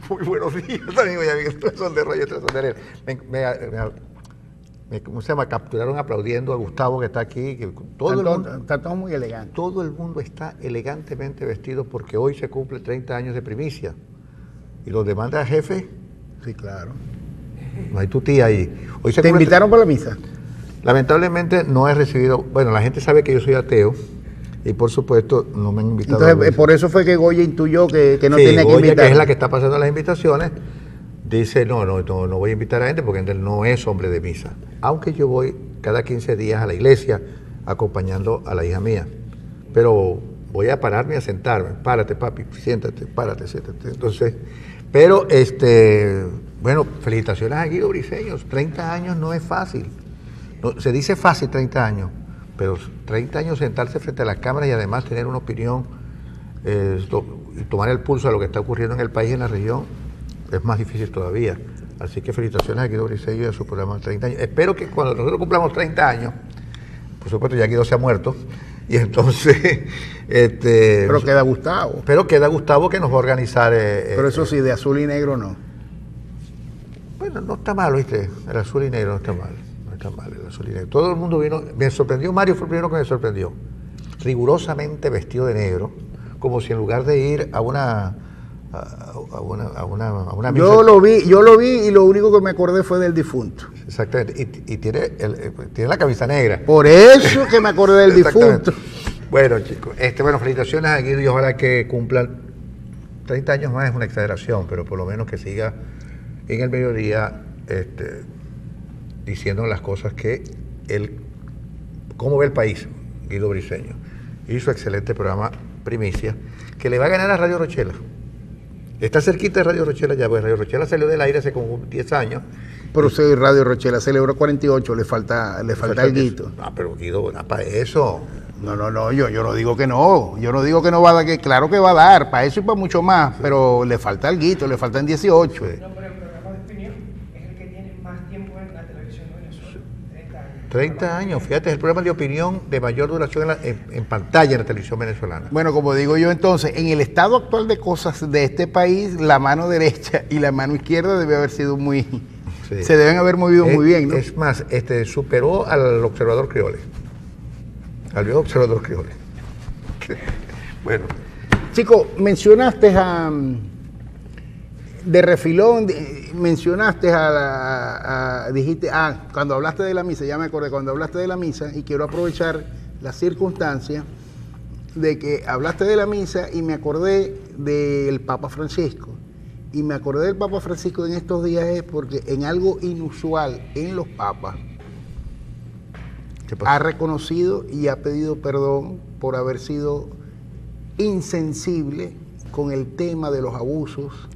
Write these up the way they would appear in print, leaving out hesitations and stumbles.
Muy buenos días, amigos y amigas. Tres son de rollo, tres son de arena. ¿Cómo se llama? Capturaron aplaudiendo a Gustavo, que está aquí. Que Está todo muy elegante. Todo el mundo está elegantemente vestido porque hoy se cumple 30 años de primicia. ¿Y los demanda jefe? Sí, claro. No hay tu tía ahí. Hoy ¿Te invitaron para la misa? Lamentablemente no he recibido. Bueno, la gente sabe que yo soy ateo. Y por supuesto no me han invitado. Entonces, por eso fue que Goya intuyó que no sí, tenía que Goya, invitar. que es la que está pasando las invitaciones, dice, no voy a invitar a gente porque él no es hombre de misa. Aunque yo voy cada 15 días a la iglesia acompañando a la hija mía. Pero voy a pararme a sentarme. Párate, papi, siéntate, párate, siéntate. Entonces, pero bueno, felicitaciones a Guido Briceño. 30 años no es fácil. No, se dice fácil 30 años. Pero 30 años sentarse frente a las cámaras y además tener una opinión y tomar el pulso de lo que está ocurriendo en el país y en la región es más difícil todavía. Así que felicitaciones a Guido Briceño y a su programa de 30 años. Espero que cuando nosotros cumplamos 30 años, por supuesto ya Guido se ha muerto, y entonces... pero queda Gustavo. Pero queda Gustavo que nos va a organizar... pero eso sí, de azul y negro no. Bueno, no está mal, ¿viste? El azul y negro no está mal. El azul y negro. Todo el mundo vino, me sorprendió, Mario fue el primero que me sorprendió, rigurosamente vestido de negro, como si en lugar de ir a una misa. Yo lo vi y lo único que me acordé fue del difunto. Exactamente, y tiene la camisa negra. Por eso que me acordé del difunto. Bueno, chicos, felicitaciones a Guido y ojalá que cumplan 30 años más, es una exageración, pero por lo menos que siga en el mediodía, diciendo las cosas que él, cómo ve el país, Guido Briceño. Hizo excelente programa Primicia, que le va a ganar a Radio Rochela. Está cerquita de Radio Rochela ya, porque Radio Rochela salió del aire hace como 10 años. Pero Radio Rochela celebró 48, le falta alguito. No, pero Guido, da para eso. No, yo no digo que no. Yo no digo que no va a dar, que claro que va a dar, para eso y para mucho más, sí. Pero le falta alguito, le faltan 18. Sí. No, pero el programa de opinión es el que tiene más tiempo en la televisión de Venezuela. 30 años. 30 años, fíjate, es el programa de opinión de mayor duración en pantalla en la televisión venezolana. Bueno, como digo yo entonces, en el estado actual de cosas de este país, la mano derecha y la mano izquierda debe haber sido muy... Sí. Se deben haber movido muy bien, ¿no? Es más, superó al observador Criole. Al viejo observador Criole. Bueno. Chico, mencionaste de refilón, mencionaste dijiste, cuando hablaste de la misa, ya me acordé, cuando hablaste de la misa, y quiero aprovechar la circunstancia de que hablaste de la misa y me acordé del Papa Francisco. Y me acordé del Papa Francisco en estos días es porque en algo inusual en los papas ha reconocido y ha pedido perdón por haber sido insensible con el tema de los abusos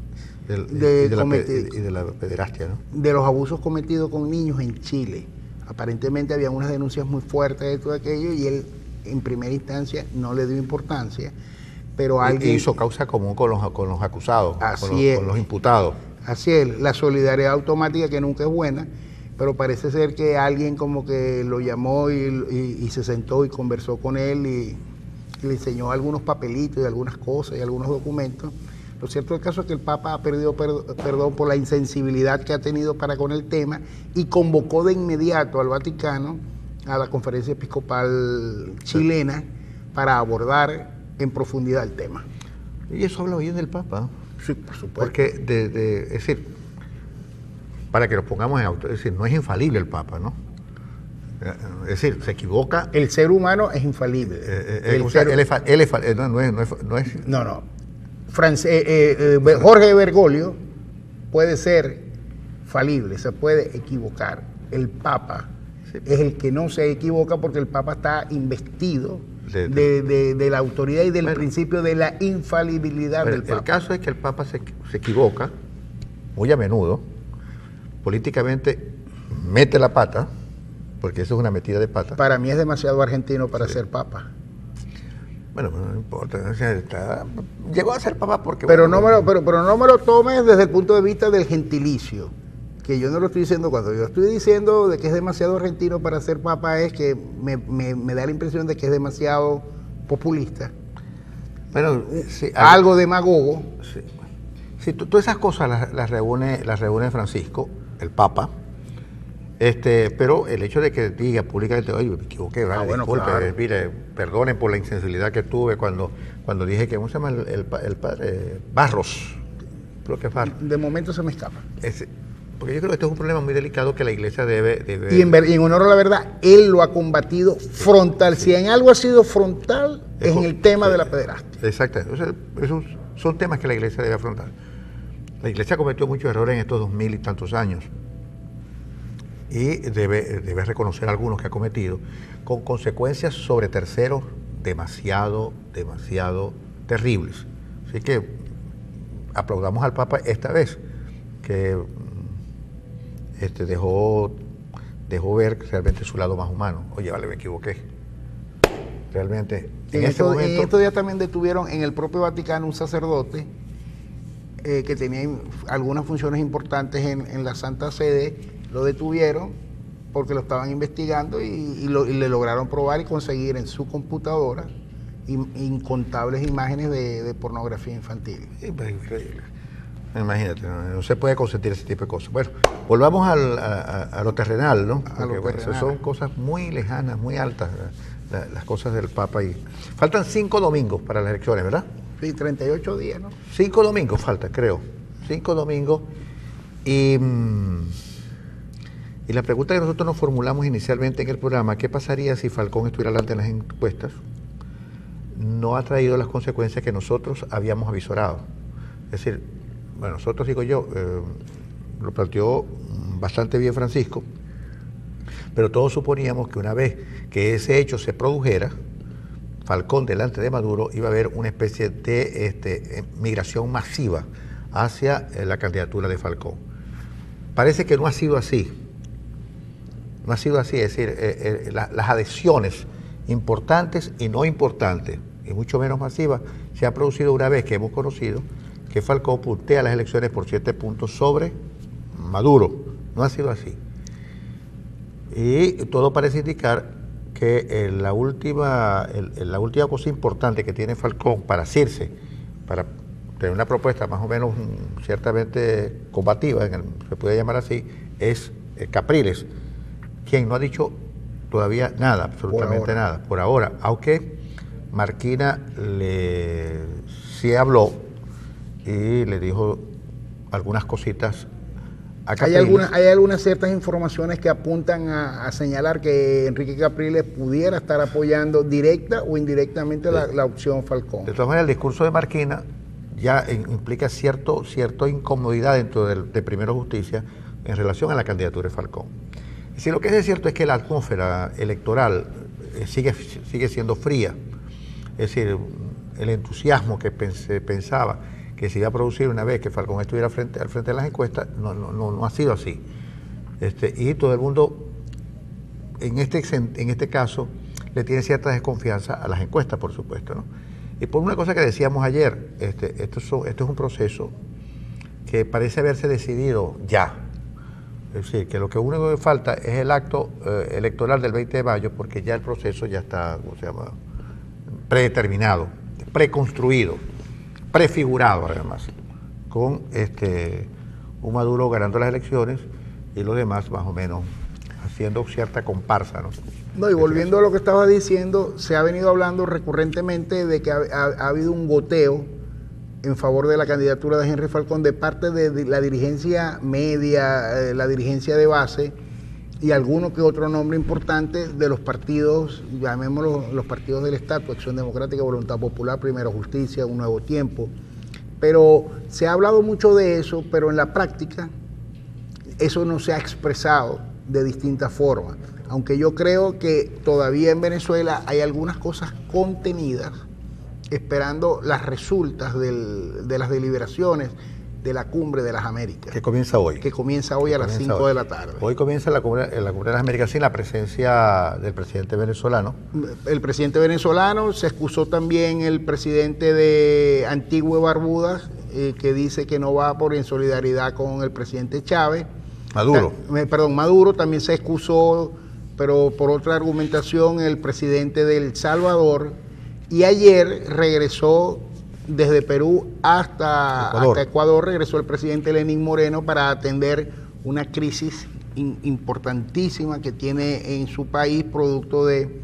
y de la pederastia, ¿no? De los abusos cometidos con niños en Chile. Aparentemente había unas denuncias muy fuertes de todo aquello y él en primera instancia no le dio importancia. Pero alguien hizo causa común con los acusados, con los imputados. Así es, la solidaridad automática que nunca es buena, pero parece ser que alguien como que lo llamó y se sentó y conversó con él y le enseñó algunos papelitos y algunas cosas y algunos documentos. Lo cierto del caso es que el Papa ha perdido perdón por la insensibilidad que ha tenido para con el tema y convocó de inmediato al Vaticano a la Conferencia Episcopal chilena para abordar en profundidad el tema. Y eso habla bien del Papa. Sí, por supuesto. Porque, es decir, para que lo pongamos en auto, es decir, no es infalible el Papa, ¿no? Es decir, se equivoca. El ser humano es infalible. No. Jorge Bergoglio puede ser falible, se puede equivocar. El Papa es el que no se equivoca porque el Papa está investido de la autoridad y del principio de la infalibilidad del Papa. El caso es que el Papa se equivoca muy a menudo, políticamente mete la pata, porque eso es una metida de pata. Para mí es demasiado argentino para ser Papa. Bueno, no importa, llegó a ser Papa porque... Pero no me lo tomes desde el punto de vista del gentilicio, que yo no lo estoy diciendo. Cuando yo estoy diciendo de que es demasiado argentino para ser Papa es que me da la impresión de que es demasiado populista. Bueno, sí, algo demagogo. Sí. Sí, todas esas cosas las reúne Francisco, el Papa, pero el hecho de que diga públicamente, oye, me equivoqué, vale, bueno, disculpe, claro. mire, perdonen por la insensibilidad que tuve cuando dije que, ¿cómo se llama el padre? Barros, creo que es Barros. De momento se me escapa. Porque yo creo que este es un problema muy delicado que la iglesia debe... Y en honor a la verdad, él lo ha combatido frontal. Si en algo ha sido frontal, es en el tema de la pederastia. Exacto. Esos son temas que la iglesia debe afrontar. La iglesia cometió muchos errores en estos 2000 y tantos años y debe reconocer algunos que ha cometido con consecuencias sobre terceros demasiado terribles. Así que aplaudamos al Papa esta vez, que dejó ver realmente su lado más humano. Oye, vale, me equivoqué. Realmente, en estos días también detuvieron en el propio Vaticano un sacerdote que tenía algunas funciones importantes en la Santa Sede. Lo detuvieron porque lo estaban investigando y le lograron probar y conseguir en su computadora incontables imágenes de pornografía infantil. Sí, pues, increíble. Imagínate, no se puede consentir ese tipo de cosas. Bueno, volvamos a lo terrenal, ¿no? Porque, bueno, son cosas muy lejanas, muy altas, las cosas del Papa. Faltan 5 domingos para las elecciones, ¿verdad? Sí, 38 días, ¿no? 5 domingos faltan, creo. 5 domingos. Y la pregunta que nosotros nos formulamos inicialmente en el programa, ¿qué pasaría si Falcón estuviera adelante en las encuestas? No ha traído las consecuencias que nosotros habíamos avisorado. Es decir, bueno, nosotros, digo yo, lo planteó bastante bien Francisco, pero todos suponíamos que una vez que ese hecho se produjera, Falcón delante de Maduro iba a haber una especie de migración masiva hacia la candidatura de Falcón. Parece que no ha sido así. No ha sido así, es decir, las adhesiones importantes y no importantes, y mucho menos masivas, se han producido una vez que hemos conocido que Falcón puntea las elecciones por 7 puntos sobre Maduro. No ha sido así. Y todo parece indicar que la última cosa importante que tiene Falcón para asirse, para tener una propuesta más o menos ciertamente combativa, se puede llamar así, es Capriles, quien no ha dicho todavía nada, absolutamente nada, por ahora, aunque Marquina sí habló y le dijo algunas cositas a Capriles. Hay algunas ciertas informaciones que apuntan a señalar que Enrique Capriles pudiera estar apoyando directa o indirectamente la opción Falcón. De todas maneras, el discurso de Marquina ya implica cierta incomodidad dentro de Primero Justicia en relación a la candidatura de Falcón. Si lo que es cierto es que la atmósfera electoral sigue siendo fría, es decir, el entusiasmo que pensaba que se iba a producir una vez que Falcón estuviera al frente de las encuestas, no ha sido así. Y todo el mundo, en este caso, le tiene cierta desconfianza a las encuestas, por supuesto, ¿no? Y por una cosa que decíamos ayer, esto es un proceso que parece haberse decidido ya. Es decir, que lo único que falta es el acto electoral del 20 de mayo, porque ya el proceso ya está, ¿cómo se llama?, predeterminado, preconstruido, prefigurado además, con un Maduro ganando las elecciones y los demás más o menos haciendo cierta comparsa, ¿no? No, y volviendo a lo que estaba diciendo, se ha venido hablando recurrentemente de que ha habido un goteo en favor de la candidatura de Henry Falcón de parte de la dirigencia media, la dirigencia de base y alguno que otro nombre importante de los partidos, llamémoslos los partidos del Estado, Acción Democrática, Voluntad Popular, Primero Justicia, Un Nuevo Tiempo. Pero se ha hablado mucho de eso, pero en la práctica eso no se ha expresado de distintas formas. Aunque yo creo que todavía en Venezuela hay algunas cosas contenidas esperando las resultas de las deliberaciones de la Cumbre de las Américas. Que comienza hoy. Que comienza hoy a las 5 de la tarde. Hoy comienza la Cumbre de las Américas sin la presencia del presidente venezolano. El presidente venezolano, se excusó también el presidente de Antigua y Barbuda, que dice que no va en solidaridad con el presidente Chávez. Maduro también se excusó, pero por otra argumentación, el presidente de El Salvador. Y ayer regresó desde Perú hasta Ecuador regresó el presidente Lenín Moreno para atender una crisis importantísima que tiene en su país, producto de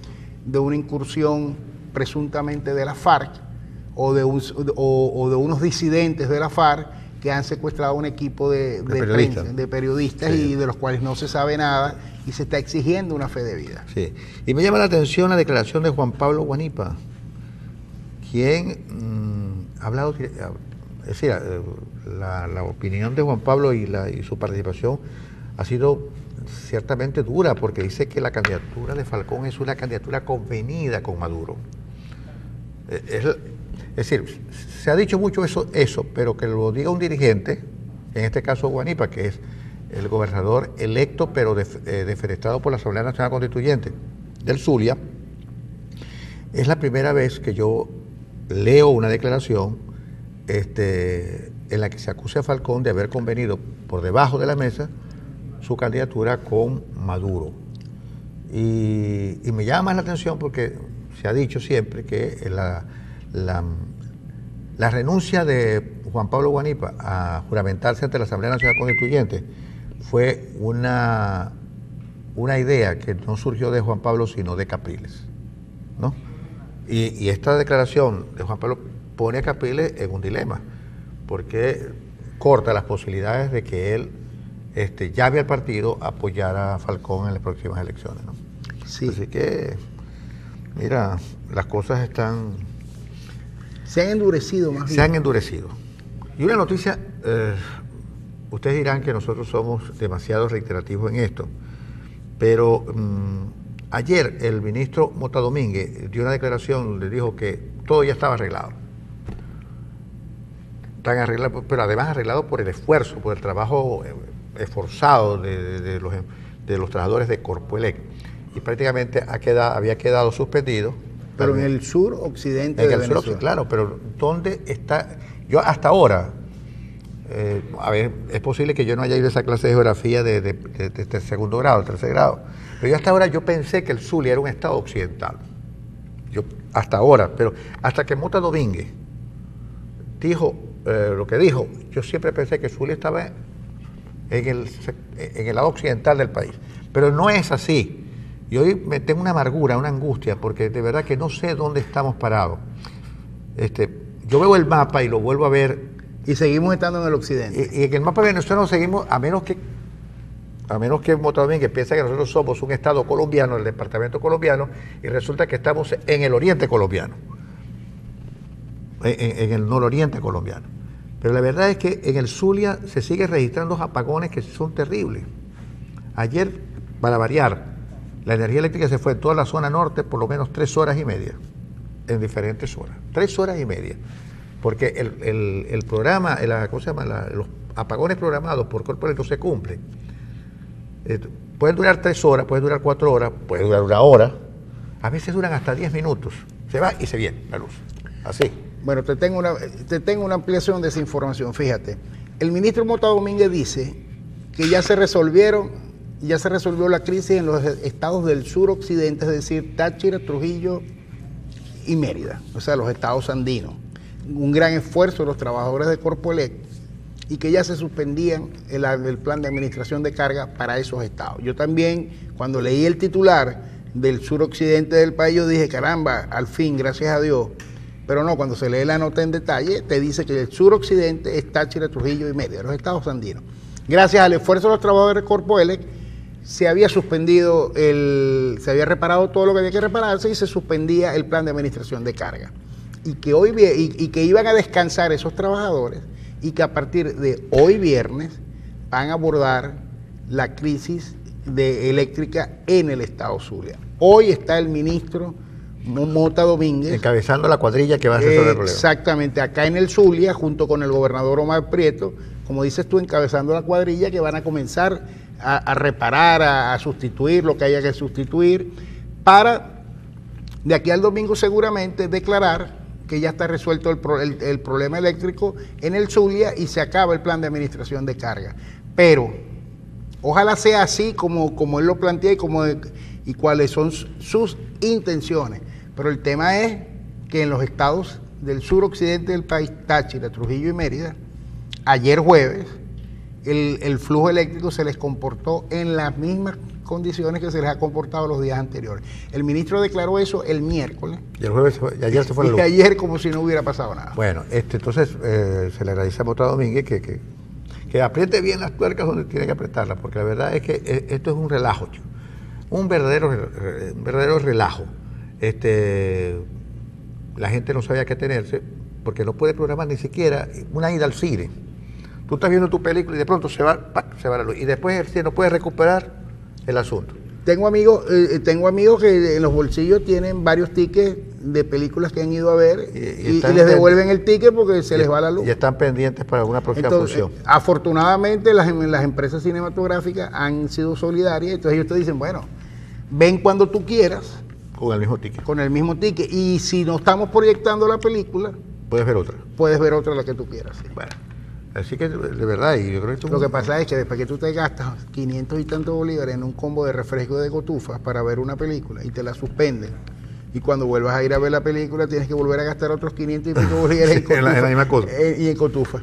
una incursión presuntamente de la FARC o de unos disidentes de la FARC que han secuestrado un equipo de periodistas sí, y de los cuales no se sabe nada y se está exigiendo una fe de vida. Sí. Y me llama la atención la declaración de Juan Pablo Guanipa, quien ha hablado, es decir, la opinión de Juan Pablo y su participación ha sido ciertamente dura, porque dice que la candidatura de Falcón es una candidatura convenida con Maduro. Es decir, se ha dicho mucho eso, pero que lo diga un dirigente, en este caso Guanipa, que es el gobernador electo pero defenestrado por la Asamblea Nacional Constituyente del Zulia, es la primera vez que yo leo una declaración en la que se acusa a Falcón de haber convenido por debajo de la mesa su candidatura con Maduro. Y me llama la atención porque se ha dicho siempre que la renuncia de Juan Pablo Guanipa a juramentarse ante la Asamblea Nacional Constituyente fue una idea que no surgió de Juan Pablo, sino de Capriles, ¿no? Y esta declaración de Juan Pablo pone a Capriles en un dilema, porque corta las posibilidades de que él llame al partido a apoyar a Falcón en las próximas elecciones, ¿no? Sí. Así que, mira, las cosas se han endurecido más bien. Se han endurecido. Y una noticia, ustedes dirán que nosotros somos demasiado reiterativos en esto, pero ayer el ministro Mota Domínguez dio una declaración donde dijo que todo ya estaba arreglado. Tan arreglado, pero además arreglado por el esfuerzo, por el trabajo esforzado de los trabajadores de Corpoelec. Y prácticamente había quedado suspendido. Pero en el sur occidente de Venezuela. Claro, pero ¿dónde está? Yo hasta ahora, a ver, es posible que yo no haya ido a esa clase de geografía de segundo grado, tercer grado, pero yo hasta ahora yo pensé que el Zulia era un estado occidental. Yo hasta ahora, pero hasta que Mota Domínguez dijo lo que dijo, yo siempre pensé que el Zulia estaba en el lado occidental del país, pero no es así. Y hoy me tengo una amargura, una angustia, porque de verdad que no sé dónde estamos parados. Yo veo el mapa y lo vuelvo a ver. Y seguimos estando en el occidente. Y en el mapa venezolano seguimos, a menos que Mota Domínguez piensa que nosotros somos un estado colombiano, el departamento colombiano, y resulta que estamos en el oriente colombiano, en el nororiente colombiano. Pero la verdad es que en el Zulia se siguen registrando apagones que son terribles. Ayer, para variar, la energía eléctrica se fue en toda la zona norte por lo menos 3 horas y media, en diferentes horas. 3 horas y media. Porque el programa, ¿cómo se llama? Los apagones programados por Corpoelec no se cumplen. Pueden durar 3 horas, pueden durar 4 horas, pueden durar 1 hora. A veces duran hasta 10 minutos. Se va y se viene la luz. Así. Bueno, te tengo una ampliación de esa información. Fíjate, el ministro Mota Domínguez dice que ya se resolvió la crisis en los estados del sur occidente, es decir, Táchira, Trujillo y Mérida, o sea, los estados andinos. Un gran esfuerzo de los trabajadores de Corpoelec y que ya se suspendían el plan de administración de carga para esos estados. Yo también, cuando leí el titular del sur occidente del país, yo dije, caramba, al fin, gracias a Dios. Pero no, cuando se lee la nota en detalle, te dice que el sur occidente es Táchira, Trujillo y Mérida, los estados andinos. Gracias al esfuerzo de los trabajadores de Corpoelec, se había reparado todo lo que había que repararse y se suspendía el plan de administración de carga. Y que iban a descansar esos trabajadores y que a partir de hoy viernes van a abordar la crisis eléctrica en el estado Zulia. Hoy está el ministro Mota Domínguez encabezando la cuadrilla que va a resolver el problema. Exactamente, acá en el Zulia, junto con el gobernador Omar Prieto, como dices tú, encabezando la cuadrilla que van a comenzar a reparar, a sustituir lo que haya que sustituir, para de aquí al domingo seguramente declarar que ya está resuelto el problema eléctrico en el Zulia y se acaba el plan de administración de carga. Pero ojalá sea así como él lo plantea y cuáles son sus intenciones. Pero el tema es que en los estados del suroccidente del país, Táchira, Trujillo y Mérida, ayer jueves, el flujo eléctrico se les comportó en las mismas condiciones que se les ha comportado los días anteriores. El ministro declaró eso el miércoles. Y el jueves, y ayer se fue la luz. Y ayer como si no hubiera pasado nada. Bueno, entonces se le agradece a Motado Domínguez que apriete bien las tuercas donde tiene que apretarlas, porque la verdad es que esto es un relajo, chico. Un verdadero relajo. La gente no sabía qué tenerse, porque no puede programar ni siquiera una ida al cine. Tú estás viendo tu película y de pronto se va la luz. Y después el cine no puede recuperar el asunto. Tengo amigos que en los bolsillos tienen varios tickets de películas que han ido a ver y les devuelven el ticket porque se les va la luz. Y están pendientes para alguna próxima función. Afortunadamente las empresas cinematográficas han sido solidarias, entonces ellos te dicen, bueno, ven cuando tú quieras. Con el mismo ticket. Con el mismo ticket. Y si no estamos proyectando la película, puedes ver otra. Puedes ver otra, la que tú quieras. Sí. Bueno, así que de verdad, y yo creo que lo que pasa es que después que tú te gastas 500 y tantos bolívares en un combo de refresco de cotufas para ver una película y te la suspenden, y cuando vuelvas a ir a ver la película tienes que volver a gastar otros 500 y pico bolívares en cotufa, en la misma cosa. Y en cotufa.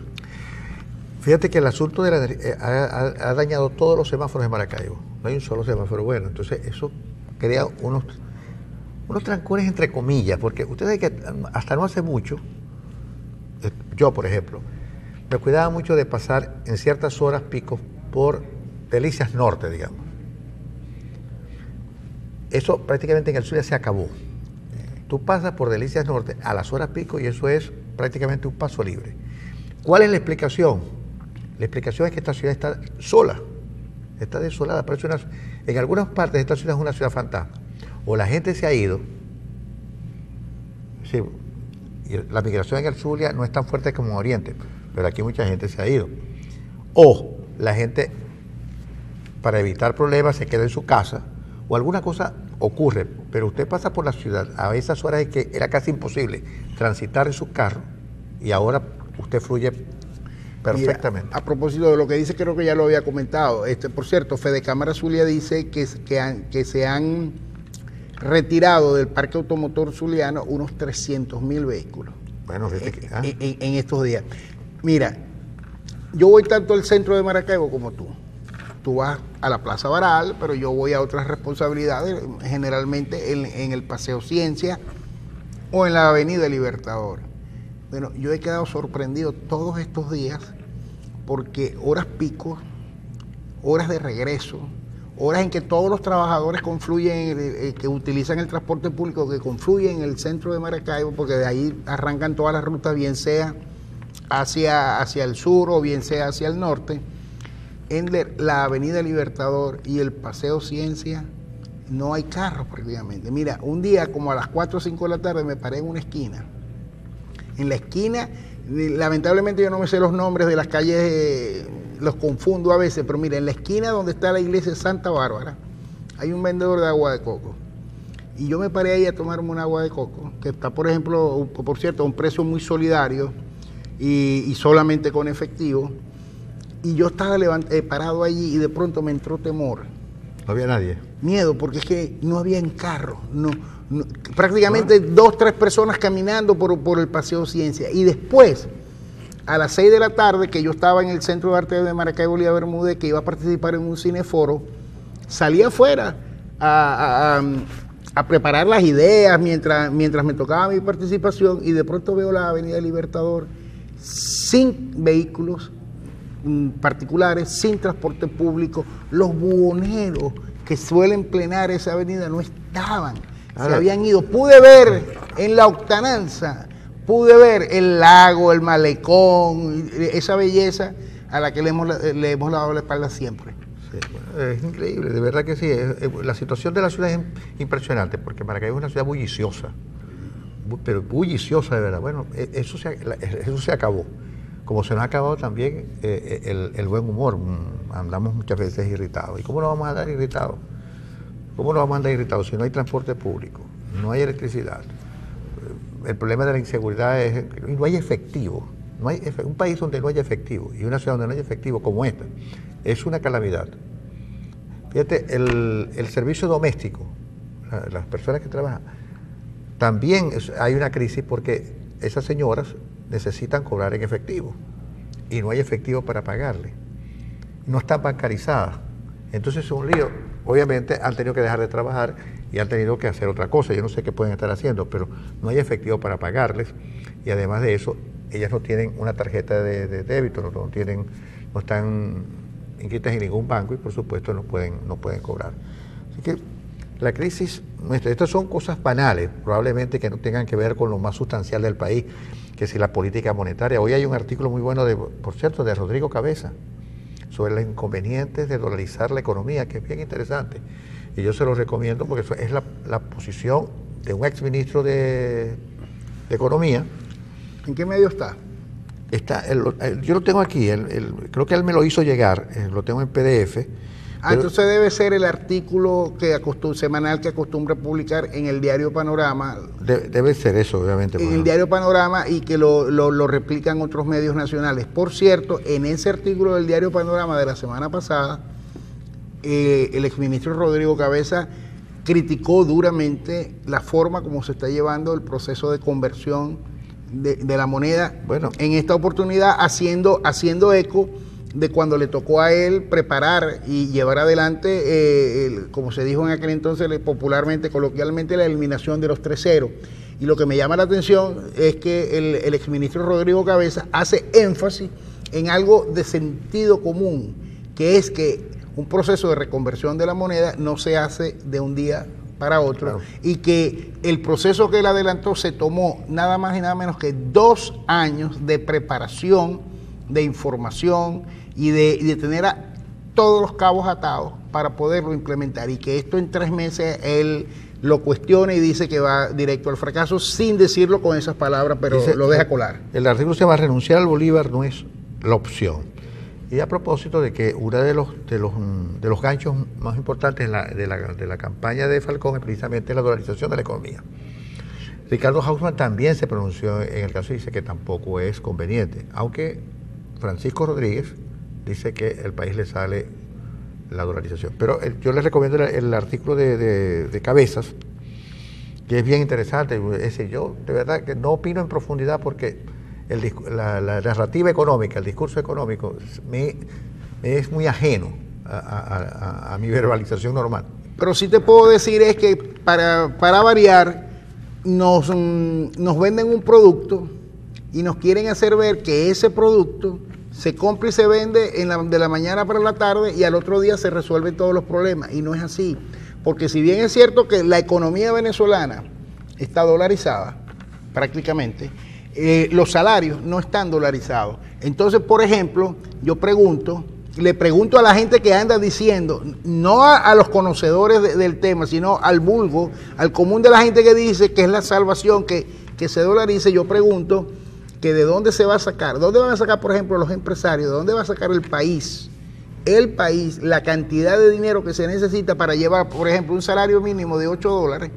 Fíjate que el asunto de ha dañado todos los semáforos de Maracaibo. No hay un solo semáforo bueno. Entonces eso crea unos trancones entre comillas, porque ustedes que hasta no hace mucho, yo por ejemplo, me cuidaba mucho de pasar en ciertas horas picos por Delicias Norte, digamos. Eso prácticamente en el sur ya se acabó. Tú pasas por Delicias Norte a las horas pico y eso es prácticamente un paso libre. ¿Cuál es la explicación? La explicación es que esta ciudad está sola, está desolada. Parece en algunas partes esta ciudad es una ciudad fantasma. O la gente se ha ido. Sí, y la migración en el sur ya no es tan fuerte como en Oriente, pero aquí mucha gente se ha ido. O la gente, para evitar problemas, se queda en su casa, o alguna cosa ocurre, pero usted pasa por la ciudad a esas horas en que era casi imposible transitar en su carro, y ahora usted fluye perfectamente. Mira, a propósito de lo que dice, creo que ya lo había comentado. Por cierto, Fedecámara Zulia dice que se han retirado del parque automotor zuliano unos 300.000 vehículos. Bueno, en estos días. Mira, yo voy tanto al centro de Maracaibo como tú. Tú vas a la Plaza Baral, pero yo voy a otras responsabilidades, generalmente en el Paseo Ciencia o en la Avenida Libertador. Bueno, yo he quedado sorprendido todos estos días porque horas pico, horas de regreso, horas en que todos los trabajadores confluyen, que utilizan el transporte público, que confluyen en el centro de Maracaibo, porque de ahí arrancan todas las rutas, bien sea hacia el sur o bien sea hacia el norte. En la Avenida Libertador y el Paseo Ciencia no hay carros prácticamente. Mira, un día como a las 4 o 5 de la tarde me paré en una esquina. En la esquina, lamentablemente yo no me sé los nombres de las calles, los confundo a veces, pero mira, en la esquina donde está la iglesia de Santa Bárbara, hay un vendedor de agua de coco. Y yo me paré ahí a tomarme un agua de coco, que está, por ejemplo, por cierto, a un precio muy solidario y solamente con efectivo. Y yo estaba parado allí y de pronto me entró temor. No había nadie. Miedo, porque es que no había en carro. Prácticamente 2 o 3 personas caminando por el Paseo Ciencia. Y después, a las 6 de la tarde, que yo estaba en el Centro de Arte de Maracaibo Lía Bermúdez, que iba a participar en un cineforo, salí afuera a preparar las ideas mientras me tocaba mi participación, y de pronto veo la Avenida Libertador sin vehículos particulares, sin transporte público. Los buhoneros que suelen plenar esa avenida no estaban, se habían ido. Pude ver en la Octananza, pude ver el lago, el malecón, esa belleza a la que le hemos dado la espalda siempre. Sí, bueno, es increíble, de verdad que sí. La situación de la ciudad es impresionante, porque Maracaibo es una ciudad bulliciosa, pero bulliciosa de verdad. Bueno, eso se acabó. Como se nos ha acabado también el buen humor. Andamos muchas veces irritados. ¿Y cómo nos vamos a andar irritados? ¿Cómo nos vamos a andar irritados si no hay transporte público, no hay electricidad? El problema de la inseguridad es que no hay efectivo. Un país donde no hay efectivo y una ciudad donde no hay efectivo como esta es una calamidad. Fíjate, el servicio doméstico, las personas que trabajan, también hay una crisis porque esas señoras necesitan cobrar en efectivo y no hay efectivo para pagarle. No están bancarizadas. Entonces es un lío. Obviamente han tenido que dejar de trabajar y han tenido que hacer otra cosa. Yo no sé qué pueden estar haciendo, pero no hay efectivo para pagarles. Y además de eso, ellas no tienen una tarjeta de débito, no están inscritas en ningún banco y por supuesto no pueden cobrar. Así que la crisis nuestra, estas son cosas banales, probablemente que no tengan que ver con lo más sustancial del país, que si la política monetaria. Hoy hay un artículo muy bueno, por cierto, de Rodrigo Cabeza, sobre los inconvenientes de dolarizar la economía, que es bien interesante. Y yo se lo recomiendo porque es la posición de un exministro de Economía. ¿En qué medio está? Yo lo tengo aquí, creo que él me lo hizo llegar, lo tengo en PDF. Entonces debe ser el artículo semanal que acostumbra publicar en el diario Panorama. Debe ser eso, obviamente. En el diario Panorama y que lo replican otros medios nacionales. Por cierto, en ese artículo del diario Panorama de la semana pasada, el exministro Rodrigo Cabeza criticó duramente la forma como se está llevando el proceso de conversión de la moneda. Bueno, en esta oportunidad haciendo eco de cuando le tocó a él preparar y llevar adelante, como se dijo en aquel entonces popularmente, coloquialmente, la eliminación de los 3 ceros. Y lo que me llama la atención es que el exministro Rodrigo Cabeza hace énfasis en algo de sentido común, que es que un proceso de reconversión de la moneda no se hace de un día para otro, claro, y que el proceso que él adelantó se tomó nada más y nada menos que 2 años de preparación, de información y de tener a todos los cabos atados para poderlo implementar, y que esto en 3 meses él lo cuestiona y dice que va directo al fracaso, sin decirlo con esas palabras, pero lo deja colar. El artículo se llama "Renunciar al Bolívar no es la opción". Y a propósito de que uno de los ganchos más importantes de la campaña de Falcón es precisamente la dolarización de la economía. Ricardo Hausmann también se pronunció en el caso y dice que tampoco es conveniente, aunque Francisco Rodríguez dice que el país le sale la dolarización. Pero yo les recomiendo el artículo de Cabezas, que es bien interesante. Yo de verdad que no opino en profundidad porque la narrativa económica, el discurso económico me es muy ajeno a mi verbalización normal. Pero sí te puedo decir es que para variar nos venden un producto y nos quieren hacer ver que ese producto se compra y se vende de la mañana para la tarde y al otro día se resuelven todos los problemas, y no es así, porque si bien es cierto que la economía venezolana está dolarizada prácticamente, los salarios no están dolarizados. Entonces, por ejemplo, le pregunto a la gente que anda diciendo, no a los conocedores del tema, sino al vulgo, al común de la gente que dice que es la salvación que se dolarice, yo pregunto que de dónde se va a sacar, dónde van a sacar, por ejemplo, los empresarios, de dónde va a sacar el país, la cantidad de dinero que se necesita para llevar, por ejemplo, un salario mínimo de $8,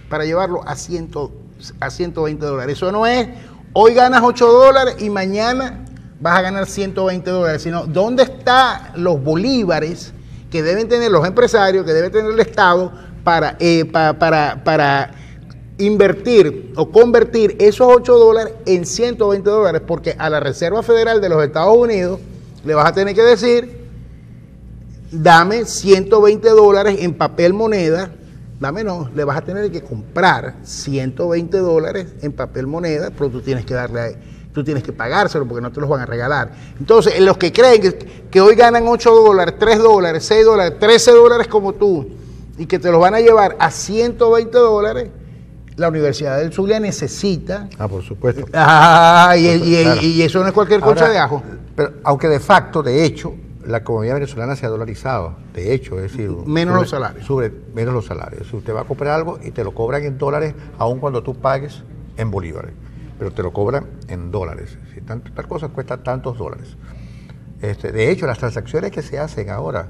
para llevarlo a $120. Eso no es, hoy ganas $8 y mañana vas a ganar $120, sino dónde están los bolívares que deben tener los empresarios, que debe tener el Estado para invertir o convertir esos $8 en $120, porque a la Reserva Federal de los Estados Unidos le vas a tener que decir, dame $120 en papel moneda, le vas a tener que comprar $120 en papel moneda, pero tú tienes que pagárselo porque no te los van a regalar. Entonces, los que creen que hoy ganan $8, $3, $6, $13 como tú, y que te los van a llevar a $120, la Universidad del Zulia necesita. Por supuesto. Y eso no es cualquier cosa de ajo. Pero, aunque de facto, de hecho, la economía venezolana se ha dolarizado. De hecho, es decir, menos los salarios. Menos los salarios. Si usted va a comprar algo y te lo cobran en dólares, aun cuando tú pagues en bolívares, pero te lo cobran en dólares. Si tal cosa cuesta tantos dólares. De hecho, las transacciones que se hacen ahora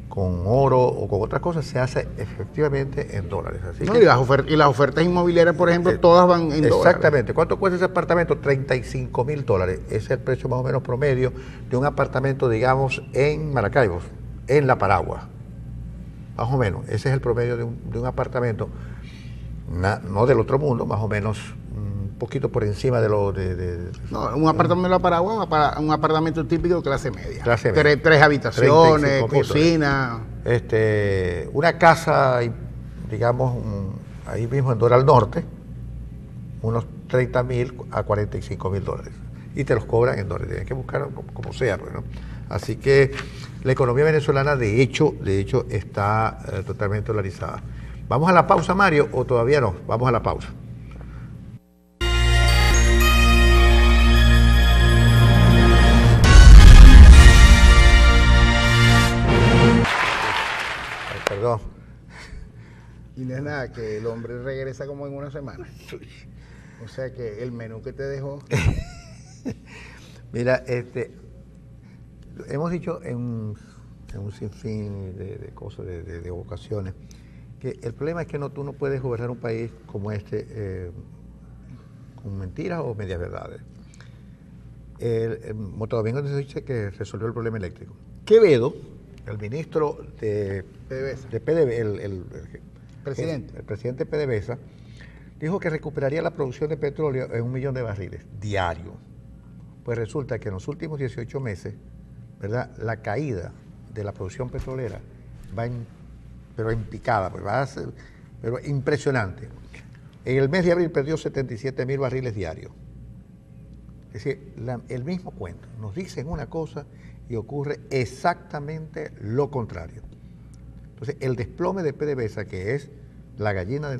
con oro o con otras cosas se hace efectivamente en dólares. Así y las ofertas inmobiliarias, por ejemplo, todas van en dólares. Exactamente. ¿Cuánto cuesta ese apartamento? $35,000. Ese es el precio más o menos promedio de un apartamento, digamos, en Maracaibo, en La Paragua. Más o menos. Ese es el promedio de un apartamento, no del otro mundo, más o menos poquito por encima de lo No, un apartamento de la Paragua, un apartamento típico de clase media. Clase media. Tres habitaciones, 35.000 cocina. Una casa, digamos, ahí mismo en Doral Norte, unos 30.000 a 45.000 dólares. Y te los cobran en dólares, tienes que buscar como sea, pues, ¿no? Así que la economía venezolana, de hecho está totalmente dolarizada. ¿Vamos a la pausa, Mario, o todavía no? Vamos a la pausa. Ay, perdón. Y no es nada, que el hombre regresa como en una semana. O sea que el menú que te dejó... Mira, hemos dicho en un sinfín de cosas, de ocasiones, que el problema es que tú no puedes gobernar un país como este con mentiras o medias verdades. Moto Domingo dice que resolvió el problema eléctrico. Quevedo, el ministro de PDVSA, el presidente de PDVSA, dijo que recuperaría la producción de petróleo en 1 millón de barriles diarios. Pues resulta que en los últimos 18 meses, ¿verdad?, la caída de la producción petrolera va pero en picada, pues va a ser, pero impresionante. En el mes de abril perdió 77.000 barriles diarios. Es decir, el mismo cuento. Nos dicen una cosa y ocurre exactamente lo contrario. Entonces, el desplome de PDVSA, que es la gallina,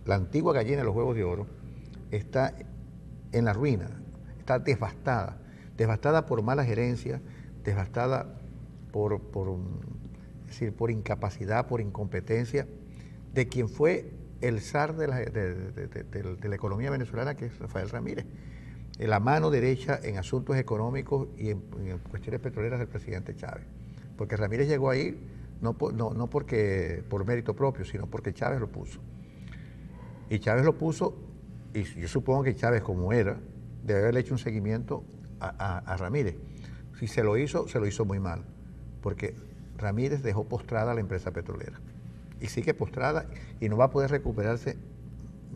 la antigua gallina de los huevos de oro, está en la ruina, está devastada por mala gerencia, devastada por incapacidad, por incompetencia de quien fue el zar de la economía venezolana, que es Rafael Ramírez, la mano derecha en asuntos económicos y en cuestiones petroleras del presidente Chávez. Porque Ramírez llegó ahí no porque por mérito propio, sino porque Chávez lo puso. Y Chávez lo puso, y yo supongo que Chávez, como era, debe haberle hecho un seguimiento a Ramírez. Si se lo hizo muy mal, porque Ramírez dejó postrada a la empresa petrolera. Y sigue postrada y no va a poder recuperarse.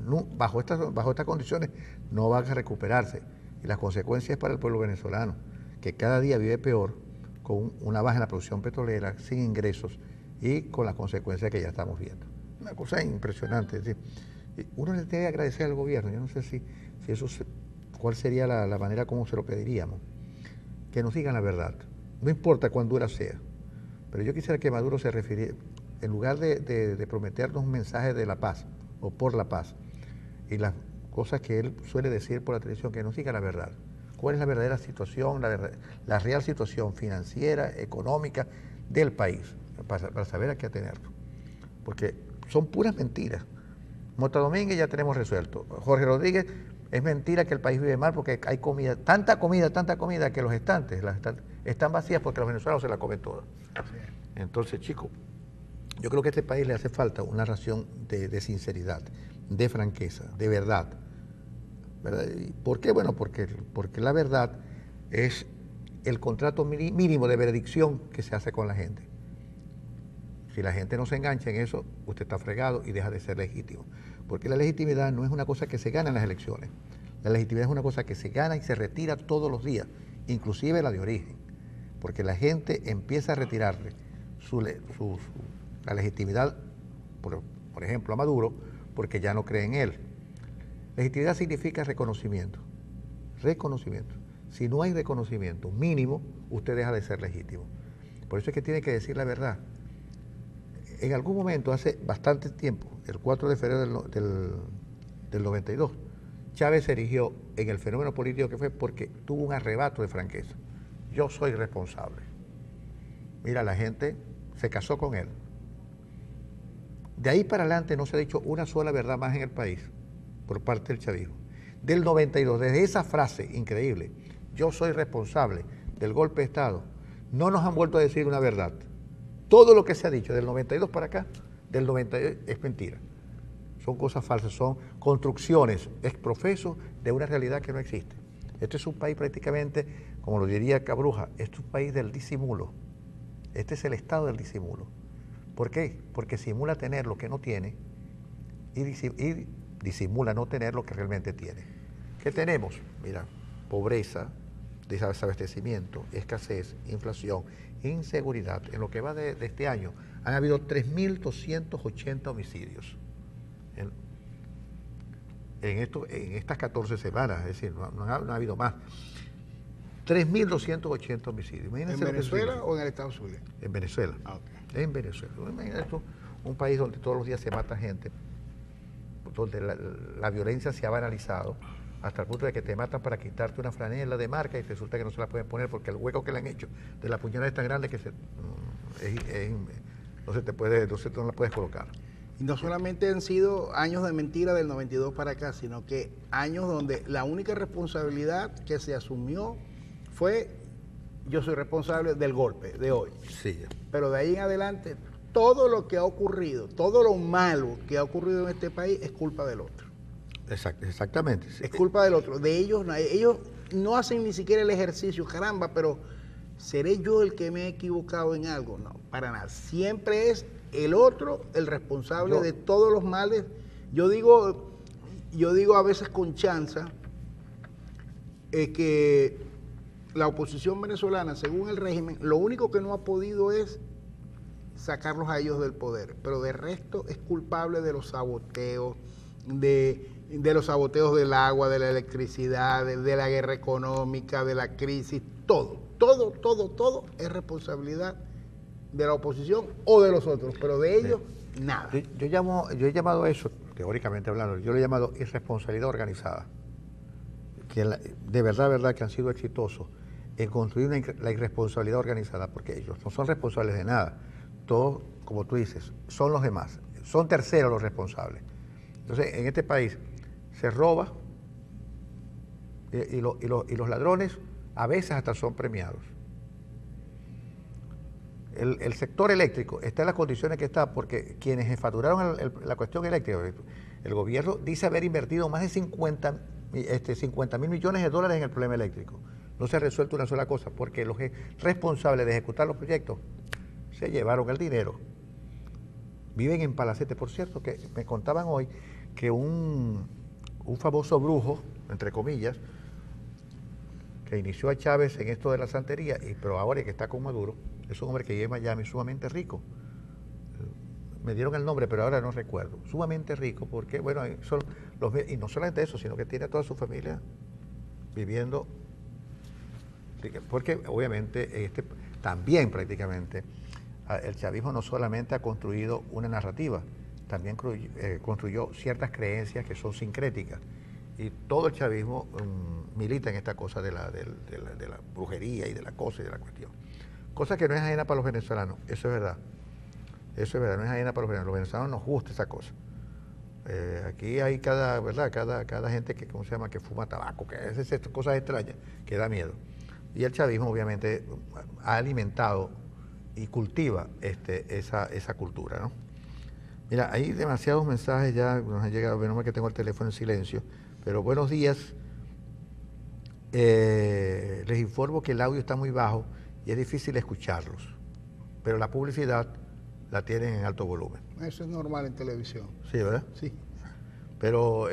No, bajo estas condiciones no va a recuperarse. Y las consecuencias para el pueblo venezolano, que cada día vive peor, con una baja en la producción petrolera, sin ingresos y con las consecuencias que ya estamos viendo. Una cosa impresionante. Es decir, uno le debe agradecer al gobierno. Yo no sé si eso cuál sería la manera como se lo pediríamos. Que nos digan la verdad. No importa cuán dura sea. Pero yo quisiera que Maduro se refiriera, en lugar de prometernos un mensaje de la paz o por la paz, y las cosas que él suele decir por la televisión, que nos diga la verdad. ¿Cuál es la verdadera situación, la real situación financiera, económica del país? Para saber a qué atenerlo. Porque son puras mentiras. Mota Domínguez ya tenemos resuelto. Jorge Rodríguez, es mentira que el país vive mal porque hay comida, tanta comida que las estantes están vacías porque los venezolanos se la comen toda. Entonces, chicos, yo creo que a este país le hace falta una ración de sinceridad, de franqueza, de verdad. ¿Verdad? ¿Por qué? Bueno, porque la verdad es el contrato mínimo de benedicción que se hace con la gente. Si la gente no se engancha en eso, usted está fregado y deja de ser legítimo. Porque la legitimidad no es una cosa que se gana en las elecciones. La legitimidad es una cosa que se gana y se retira todos los días, inclusive la de origen. Porque la gente empieza a retirarle la legitimidad, por ejemplo, a Maduro, porque ya no cree en él. Legitimidad significa reconocimiento. Reconocimiento. Si no hay reconocimiento mínimo, usted deja de ser legítimo. Por eso es que tiene que decir la verdad. En algún momento, hace bastante tiempo, el 4 de febrero del 92, Chávez se erigió en el fenómeno político que fue porque tuvo un arrebato de franqueza. Yo soy responsable. Mira, la gente se casó con él. De ahí para adelante no se ha dicho una sola verdad más en el país por parte del chavismo. Del 92, desde esa frase increíble, yo soy responsable del golpe de Estado, no nos han vuelto a decir una verdad. Todo lo que se ha dicho del 92 para acá, del 92 es mentira. Son cosas falsas, son construcciones ex profeso de una realidad que no existe. Este es un país prácticamente, como lo diría Cabruja, este es un país del disimulo. Este es el estado del disimulo. ¿Por qué? Porque simula tener lo que no tiene y disimula no tener lo que realmente tiene. ¿Qué tenemos? Mira, pobreza, desabastecimiento, escasez, inflación, inseguridad. En lo que va de este año han habido 3.280 homicidios. En estas 14 semanas, es decir, no ha habido más. 3.280 homicidios. Imagínense ¿En Venezuela o en el Estados Unidos? En Venezuela. Ah, ok. En Venezuela. Imagínate tú, un país donde todos los días se mata gente, donde la violencia se ha banalizado, hasta el punto de que te matan para quitarte una franela de marca y resulta que no se la pueden poner porque el hueco que le han hecho de la puñalada es tan grande que no la puedes colocar. Y no solamente han sido años de mentira del 92 para acá, sino que años donde la única responsabilidad que se asumió fue: yo soy responsable del golpe de hoy. Sí. Pero de ahí en adelante, todo lo que ha ocurrido, todo lo malo que ha ocurrido en este país es culpa del otro. Exactamente. Es culpa del otro. De ellos no hacen ni siquiera el ejercicio, caramba, pero ¿seré yo el que me he equivocado en algo? No, para nada. Siempre es el otro el responsable de todos los males. Yo digo a veces con chanza que la oposición venezolana, según el régimen, lo único que no ha podido es sacarlos a ellos del poder, pero de resto es culpable de los saboteos, de los saboteos del agua, de la electricidad, de la guerra económica, de la crisis, todo es responsabilidad de la oposición o de los otros, pero de ellos nada. Yo he llamado a eso, teóricamente hablando, yo lo he llamado irresponsabilidad organizada. Que de verdad que han sido exitosos en construir la irresponsabilidad organizada, porque ellos no son responsables de nada. Todos, como tú dices, son los demás, son terceros los responsables. Entonces, en este país se roba y los ladrones a veces hasta son premiados. El sector eléctrico está en las condiciones que está porque quienes enfatuaron la cuestión eléctrica, el gobierno dice haber invertido más de 50.000 millones de dólares en el problema eléctrico. No se ha resuelto una sola cosa porque los responsables de ejecutar los proyectos se llevaron el dinero. Viven en Palacete. Por cierto, que me contaban hoy que un famoso brujo, entre comillas, que inició a Chávez en esto de la santería, pero ahora que está con Maduro, es un hombre que vive en Miami, sumamente rico. Me dieron el nombre, pero ahora no recuerdo. Sumamente rico, porque, bueno, y no solamente eso, sino que tiene a toda su familia viviendo, porque obviamente también prácticamente el chavismo no solamente ha construido una narrativa, también construyó ciertas creencias que son sincréticas. Y todo el chavismo milita en esta cosa de la brujería y de la cosa y de la cuestión. Cosa que no es ajena para los venezolanos, eso es verdad. Eso es verdad, no es ajena para los venezolanos. Los venezolanos nos gusta esa cosa. Aquí hay cada gente que, ¿cómo se llama?, que fuma tabaco, que hace cosas extrañas, que da miedo. Y el chavismo obviamente ha alimentado y cultiva esa cultura, ¿no? Mira, hay demasiados mensajes ya, nos han llegado, menos mal que tengo el teléfono en silencio, pero buenos días. Les informo que el audio está muy bajo y es difícil escucharlos, pero la publicidad la tienen en alto volumen. Eso es normal en televisión. Sí, ¿verdad? Sí. Pero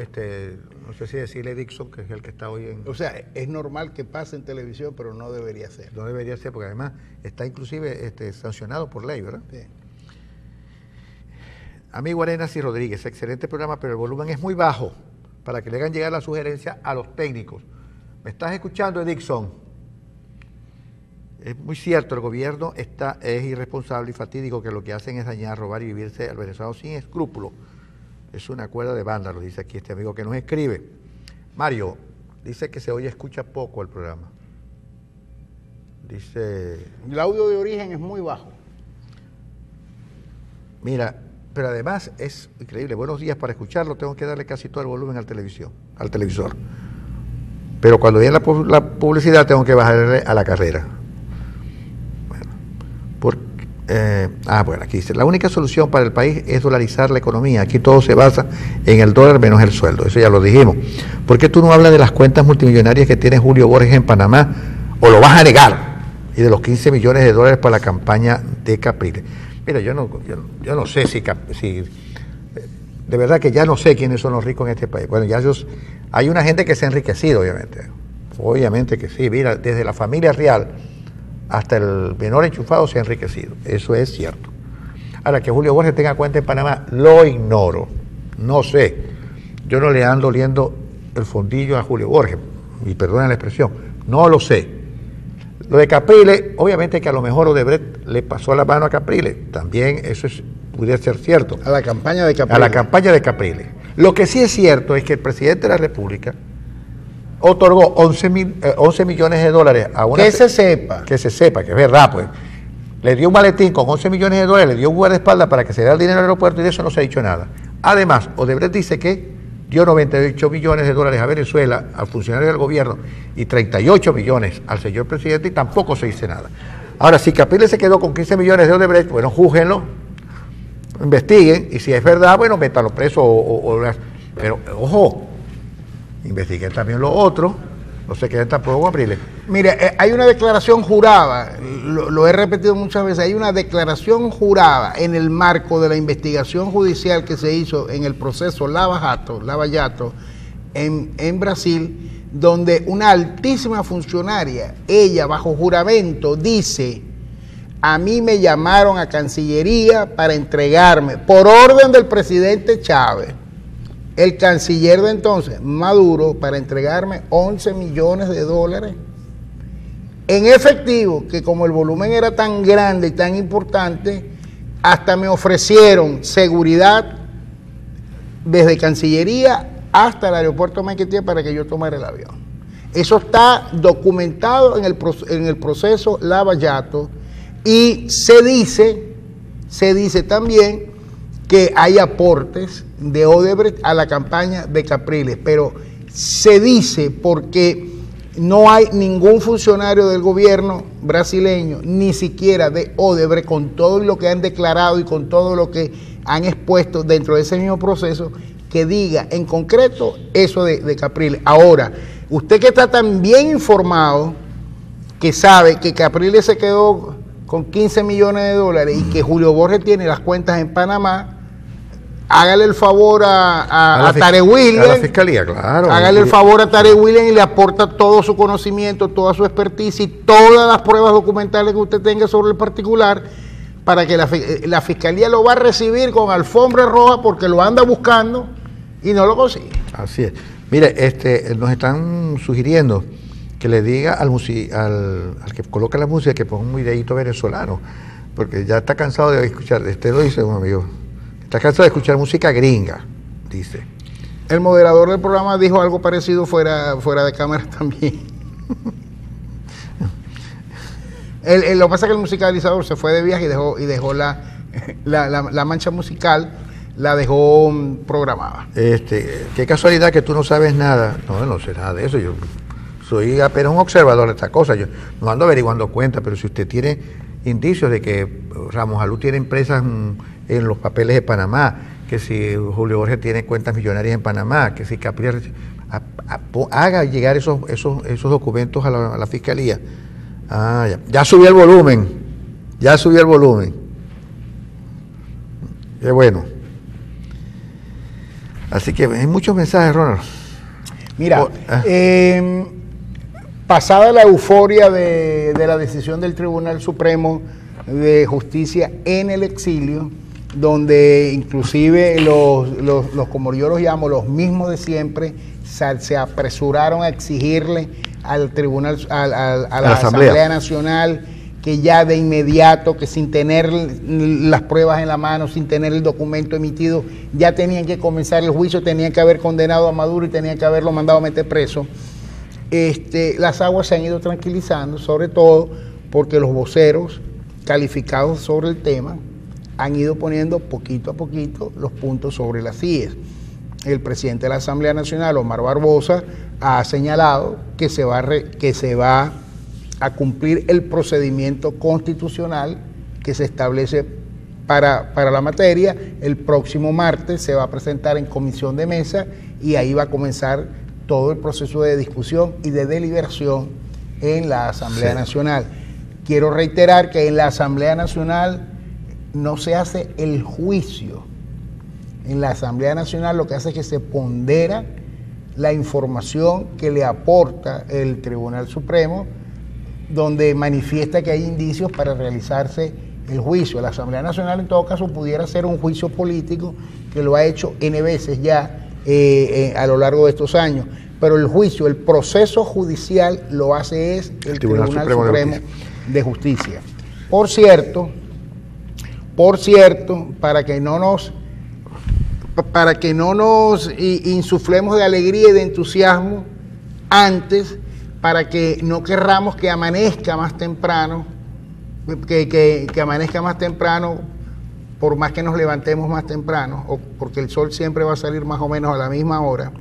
no sé si decirle Dixon, que es el que está hoy en... O sea, es normal que pase en televisión, pero no debería ser. No debería ser, porque además está inclusive sancionado por ley, ¿verdad? Sí. Amigo Arenas y Rodríguez, excelente programa, pero el volumen es muy bajo para que le hagan llegar la sugerencia a los técnicos. ¿Me estás escuchando, Dixon? Es muy cierto, el gobierno es irresponsable y fatídico, que lo que hacen es dañar, robar y vivirse al venezolano sin escrúpulos. Es una cuerda de banda, lo dice aquí este amigo que nos escribe. Mario, dice que se escucha poco el programa. Dice... El audio de origen es muy bajo. Mira, pero además es increíble. Buenos días, para escucharlo tengo que darle casi todo el volumen al televisor. Pero cuando viene la publicidad tengo que bajarle a la carrera. Bueno, aquí dice, la única solución para el país es dolarizar la economía. Aquí todo se basa en el dólar menos el sueldo. Eso ya lo dijimos. ¿Por qué tú no hablas de las cuentas multimillonarias que tiene Julio Borges en Panamá? ¿O lo vas a negar? Y de los 15 millones de dólares para la campaña de Capriles. Mira, yo no sé si de verdad que ya no sé quiénes son los ricos en este país. Bueno, hay una gente que se ha enriquecido, obviamente que sí, mira, desde la familia real hasta el menor enchufado se ha enriquecido, eso es cierto. Ahora, que Julio Borges tenga cuenta en Panamá, lo ignoro, no sé, yo no le ando oliendo el fondillo a Julio Borges, y perdonen la expresión, no lo sé. Lo de Capriles, obviamente que a lo mejor Odebrecht le pasó la mano a Capriles, también eso pudiera ser cierto. A la campaña de Capriles. A la campaña de Capriles. Lo que sí es cierto es que el presidente de la República otorgó 11 millones de dólares a una... Que se sepa. Que se sepa, que es verdad, pues. Le dio un maletín con 11 millones de dólares, le dio un guardaespaldas para que se dé el dinero al aeropuerto y de eso no se ha dicho nada. Además, Odebrecht dice que dio 98 millones de dólares a Venezuela, al funcionario del gobierno, y 38 millones al señor presidente, y tampoco se dice nada. Ahora, si Capriles se quedó con 15 millones de Odebrecht, bueno, júzguenlo, investiguen, y si es verdad, bueno, métanlo preso, pero, ojo, investiguen también lo otro, no se queden tampoco con Capriles. Mire, hay una declaración jurada, lo he repetido muchas veces, hay una declaración jurada en el marco de la investigación judicial que se hizo en el proceso Lava Jato en Brasil, donde una altísima funcionaria, ella bajo juramento, dice: a mí me llamaron a Cancillería para entregarme, por orden del presidente Chávez, el canciller de entonces, Maduro, para entregarme 11 millones de dólares en efectivo, que como el volumen era tan grande y tan importante, hasta me ofrecieron seguridad desde Cancillería hasta el aeropuerto de Maiquetía para que yo tomara el avión. Eso está documentado en el proceso Lava Jato, y se dice también que hay aportes de Odebrecht a la campaña de Capriles, pero se dice porque no hay ningún funcionario del gobierno brasileño, ni siquiera de Odebrecht, con todo lo que han declarado y con todo lo que han expuesto dentro de ese mismo proceso, que diga en concreto eso de Capriles. Ahora, usted que está tan bien informado, que sabe que Capriles se quedó con 15 millones de dólares y que Julio Borges tiene las cuentas en Panamá, hágale el favor a Tarek Williams. A la fiscalía, claro. Hágale el favor a Tarek Williams y le aporta todo su conocimiento, toda su expertise y todas las pruebas documentales que usted tenga sobre el particular, para que la fiscalía lo va a recibir con alfombra roja porque lo anda buscando y no lo consigue. Así es. Mire, nos están sugiriendo que le diga al que coloca la música que ponga un videíto venezolano, porque ya está cansado de escuchar, lo dice un amigo, está cansado de escuchar música gringa, dice. El moderador del programa dijo algo parecido fuera de cámara también. Lo que pasa es que el musicalizador se fue de viaje y dejó la mancha musical, la dejó programada. Qué casualidad que tú no sabes nada. No sé nada de eso. Yo soy apenas un observador de esta cosa. Yo no ando averiguando cuentas, pero si usted tiene indicios de que Ramos Alú tiene empresas en los papeles de Panamá, que si Julio Borges tiene cuentas millonarias en Panamá, que si Capriles, haga llegar esos documentos a la fiscalía. Ya subió el volumen. Qué bueno. Así que hay muchos mensajes, Ronald. Mira, pasada la euforia de la decisión del Tribunal Supremo de Justicia en el exilio, donde inclusive como yo los llamo, los mismos de siempre, se apresuraron a exigirle al Tribunal, a la Asamblea Nacional, que ya de inmediato, que sin tener las pruebas en la mano, sin tener el documento emitido, ya tenían que comenzar el juicio, tenían que haber condenado a Maduro y tenían que haberlo mandado a meter preso. Las aguas se han ido tranquilizando, sobre todo porque los voceros calificados sobre el tema han ido poniendo poquito a poquito los puntos sobre las IES. El presidente de la Asamblea Nacional, Omar Barbosa, ha señalado que se va a cumplir el procedimiento constitucional que se establece para la materia. El próximo martes se va a presentar en comisión de mesa y ahí va a comenzar todo el proceso de discusión y de deliberación en la Asamblea Nacional. Quiero reiterar que en la Asamblea Nacional no se hace el juicio, En la Asamblea Nacional lo que hace es que se pondera la información que le aporta el Tribunal Supremo, donde manifiesta que hay indicios para realizarse el juicio. La Asamblea Nacional en todo caso pudiera ser un juicio político, que lo ha hecho N veces ya a lo largo de estos años, pero el juicio, el proceso judicial lo hace es el Tribunal Supremo de Justicia. Por cierto, para que no nos insuflemos de alegría y de entusiasmo antes, para que no querramos que amanezca más temprano, que amanezca más temprano, por más que nos levantemos más temprano, o porque el sol siempre va a salir más o menos a la misma hora.